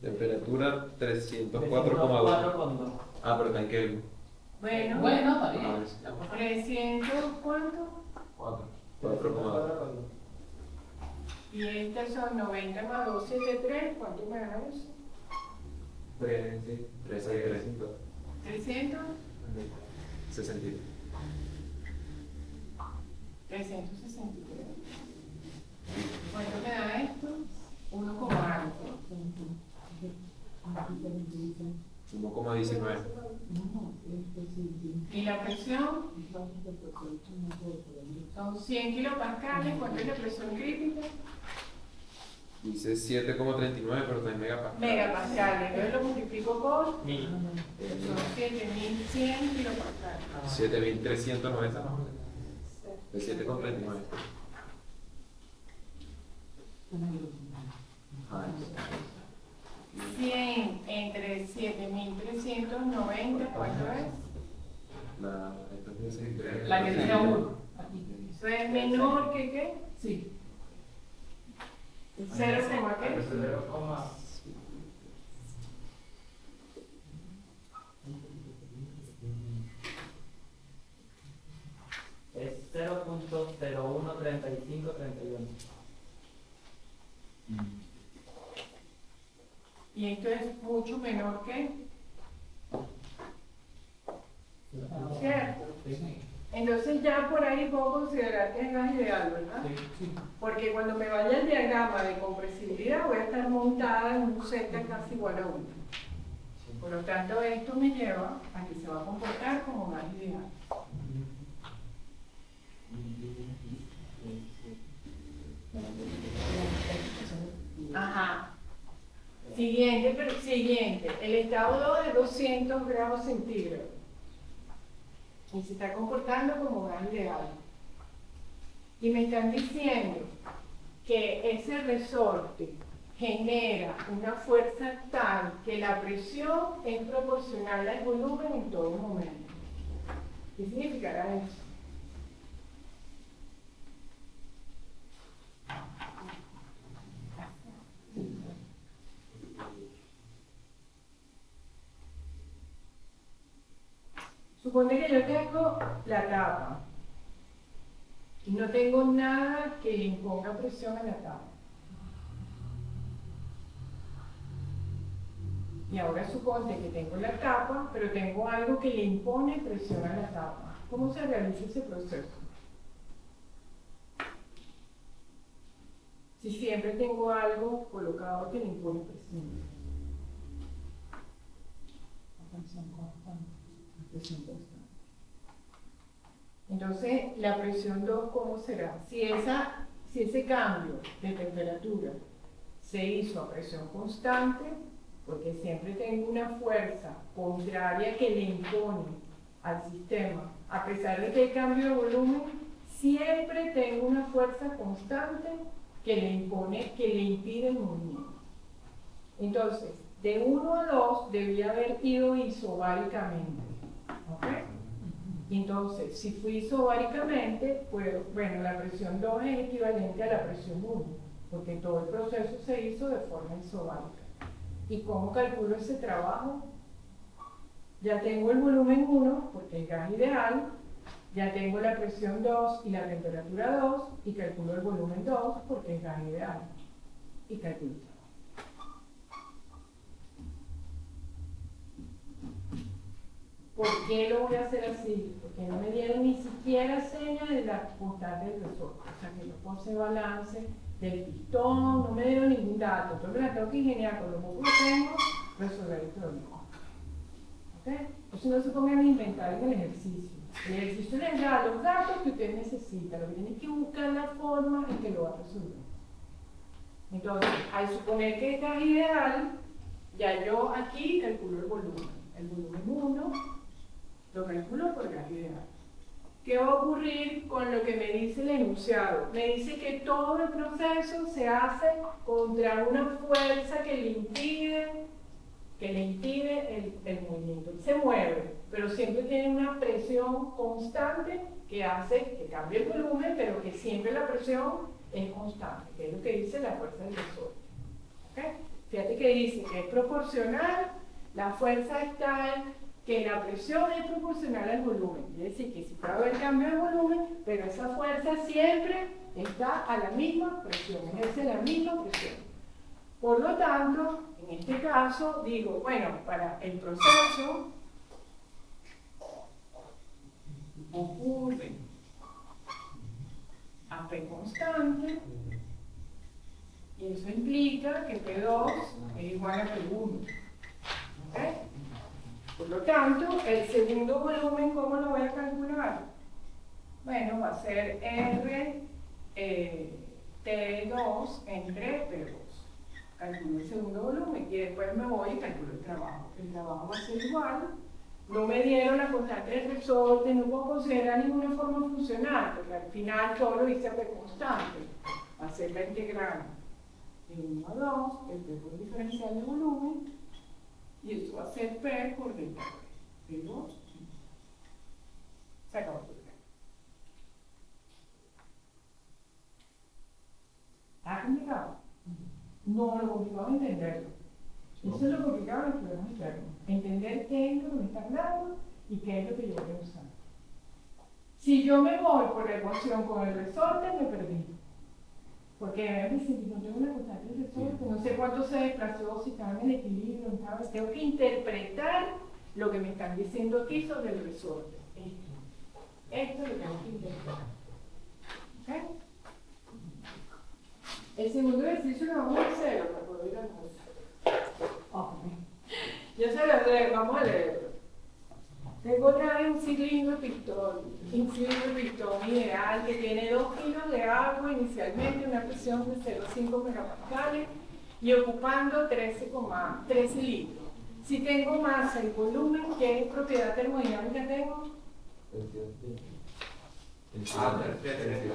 Temperatura 304,2. 4,2. Ah, pero está en Kelvin. Bueno, Bueno, está bien. Ah, sí. 300, ¿cuánto? 4,2. Y estas son 90 más 273, ¿cuánto me da eso? 363. 300, 62. 363. ¿Cuánto me da esto? 1 como algo. 1,19. Y la presión son 100 kilopascales. ¿Cuánto es la presión crítica? Dice 7,39, pero está en megapascal. Megapascales. Yo lo multiplico por, Mil. son 7100 kilopascales. 7.390. De 7,39. Ah, 100 entre 7390, ¿cuánto es? La que tiene uno. Aquí. Eso es menor que qué? Sí. 0, ¿qué? 0,0. Es 0.013531. Y esto es mucho menor que, ¿cierto? Sí. Entonces ya por ahí puedo considerar que es gas ideal, ¿verdad? Sí. Porque cuando me vaya al diagrama de compresibilidad voy a estar montada en un Z casi igual a 1. Por lo tanto, esto me lleva a que se va a comportar como gas ideal. Ajá. Siguiente. El estado 2 es 200 grados centígrados. Y se está comportando como gas ideal. Y me están diciendo que ese resorte genera una fuerza tal que la presión es proporcional al volumen en todo momento. ¿Qué significará eso? supone que yo tengo la tapa y no tengo nada que le imponga presión a la tapa. Y ahora suponte que tengo la tapa, pero tengo algo que le impone presión a la tapa. ¿Cómo se realiza ese proceso? Si siempre tengo algo colocado que le impone presión. Presión constante. Entonces, la presión 2, ¿cómo será? Si ese cambio de temperatura se hizo a presión constante, porque siempre tengo una fuerza contraria que le impone al sistema, a pesar de que hay cambio de volumen, siempre tengo una fuerza constante que le impone, que le impide el movimiento. Entonces, de 1 a 2 debía haber ido isobáricamente. ¿Ok? Entonces, si fui isobáricamente, pues, bueno, la presión 2 es equivalente a la presión 1, porque todo el proceso se hizo de forma isobárica. ¿Y cómo calculo ese trabajo? Ya tengo el volumen 1, porque es gas ideal, ya tengo la presión 2 y la temperatura 2, y calculo el volumen 2, porque es gas ideal. Y calculo el trabajo. ¿Por qué lo voy a hacer así? Porque no me dieron ni siquiera señas de la constante del resorte. O sea, que no puse balance del pistón, no me dieron ningún dato. Entonces me la tengo que ingeniar con lo poco que tengo, resolver el problema. ¿Ok? Entonces no se pongan a inventar en el ejercicio. El ejercicio les da los datos que usted necesita. Lo que tiene que buscar la forma en que lo va a resolver. Entonces, al suponer que es gas ideal, ya yo aquí calculo el volumen. El volumen 1 lo calculo por gas ideal. ¿Qué va a ocurrir con lo que me dice el enunciado? Me dice que todo el proceso se hace contra una fuerza que le impide el movimiento. Se mueve, pero siempre tiene una presión constante que hace que cambie el volumen, pero que siempre la presión es constante, que es lo que dice la fuerza del resorte. ¿Okay? Fíjate que dice que es proporcional, la fuerza es tal que la presión es proporcional al volumen. Es decir, que si puede haber cambio de volumen, pero esa fuerza siempre está a la misma presión, ejerce la misma presión. Por lo tanto, en este caso, digo, bueno, para el proceso ocurre a P constante, y eso implica que P2 es igual a P1. ¿Okay? Por lo tanto, el segundo volumen, ¿cómo lo voy a calcular? Bueno, va a ser R T2 entre P2. Calculo el segundo volumen y después me voy y calculo el trabajo. El trabajo va a ser igual. No me dieron la constante del resorte, no puedo considerar ninguna forma funcional, porque al final todo lo hice a P constante. Va a ser la integral de 1 a 2, el P por diferencial de volumen, y esto va a ser P por delta P2. Se acabó el problema. ¿Está complicado? No, lo complicado es entenderlo. Eso es lo complicado de los problemas internos. Entender qué es lo que me están dando y qué es lo que yo voy a usar. Si yo me voy por la ecuación con el resorte, me perdí. Porque a veces no tengo una constante del resorte, no sé cuánto se desplazó, si estaba en el equilibrio, no estaba. Tengo que interpretar lo que me están diciendo aquí sobre el resorte. Esto lo tengo que interpretar. ¿Ok? El segundo ejercicio lo vamos a hacer para poder ir a yo se lo leo, vamos a leerlo. Tengo otra vez un cilindro pistón ideal que tiene 2 kilos de agua inicialmente, una presión de 0,5 megapascales y ocupando 13 litros. Si tengo masa y volumen, ¿qué propiedad termodinámica tengo?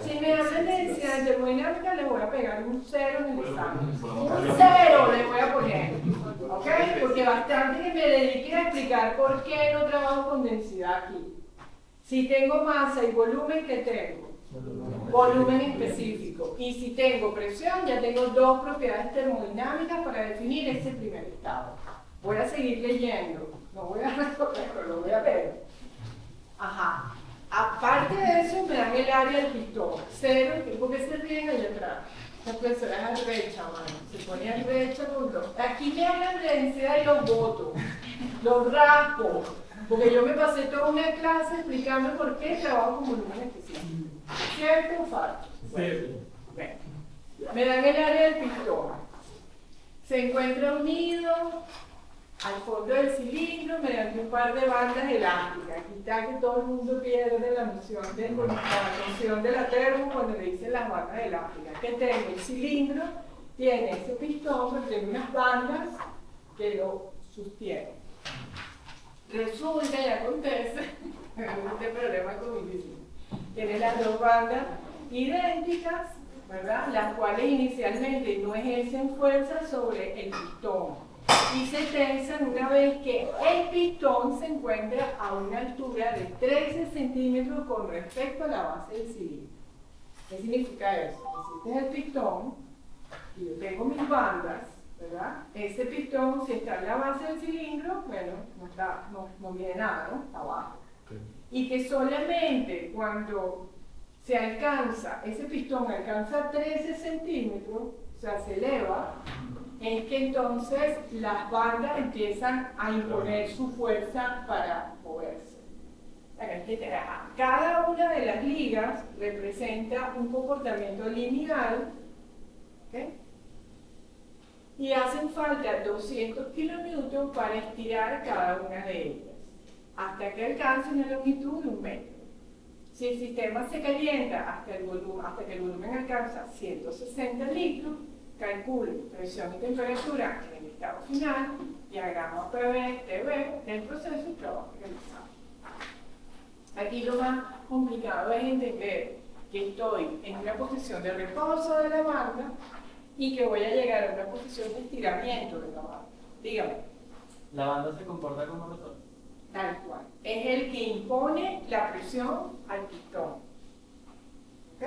Si me hablan de densidad termodinámica, le voy a pegar un 0 en el examen. Un 0 le voy a poner. ¿Ok? Porque bastante que me dedique a explicar por qué no trabajo con densidad aquí. Si tengo masa y volumen, ¿qué tengo? Volumen específico. Y si tengo presión, ya tengo 2 propiedades termodinámicas para definir ese primer estado. Voy a seguir leyendo. No voy a resolverlo, lo voy a ver. Ajá. Aparte de eso, me dan el área del pistón. Cero, ¿por qué se ríen allá atrás? La profesora es arrecha, mano. Se pone arrecha con los... Aquí me hablan de densidad y los votos. Los raspo. Porque yo me pasé toda una clase explicando por qué trabajo con volúmenes específicos. ¿Cierto o falso? Bueno, me dan el área del pistón. Se encuentra unido al fondo del cilindro mediante un par de bandas elásticas. Aquí está que todo el mundo pierde la noción de la termo cuando le dicen las bandas elásticas. Que tengo el cilindro, tiene ese pistón, pero tiene unas bandas que lo sostienen. Resulta y acontece, este problema con mi disco. Tiene las dos bandas idénticas, ¿verdad? Las cuales inicialmente no ejercen fuerza sobre el pistón y se tensan una vez que el pistón se encuentra a una altura de 13 centímetros con respecto a la base del cilindro. ¿Qué significa eso? Que si este es el pistón y yo tengo mis bandas, ¿verdad? Ese pistón, si está en la base del cilindro, bueno, no viene nada, ¿no? Está abajo. Y que solamente cuando se alcanza, ese pistón alcanza 13 centímetros, o sea, se eleva, es que entonces las bandas empiezan a imponer su fuerza para moverse. Cada una de las ligas representa un comportamiento lineal, ¿okay? Y hacen falta 200 kilonewtons para estirar cada una de ellas, hasta que alcance una longitud de 1 metro. Si el sistema se calienta hasta que el volumen alcanza 160 litros, calcule presión y temperatura en el estado final, diagrama PV, TV del proceso y trabajo realizado. Aquí lo más complicado es entender que estoy en una posición de reposo de la banda y que voy a llegar a una posición de estiramiento de la banda. Dígame. La banda se comporta como rotor. Tal cual. Es el que impone la presión al pistón. ¿Ok?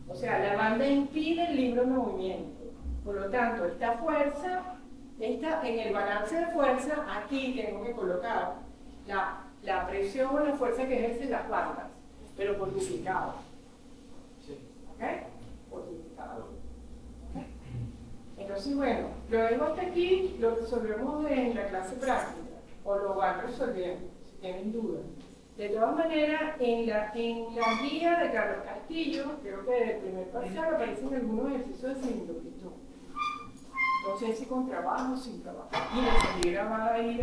O sea, la banda impide el libre movimiento. Por lo tanto, esta fuerza, en el balance de fuerza, aquí tengo que colocar la presión o la fuerza que ejercen las bandas, pero por duplicado. ¿Ok? Por duplicado. ¿Okay? Entonces, bueno, lo dejo hasta aquí, lo resolvemos en la clase práctica, o lo van resolviendo, si tienen dudas. De todas maneras, en la guía de Carlos Castillo, creo que del primer parcial aparecen algunos ejercicios de cilindro pistón. No sé si con trabajo o sin trabajo. Y la salí grabada ahí.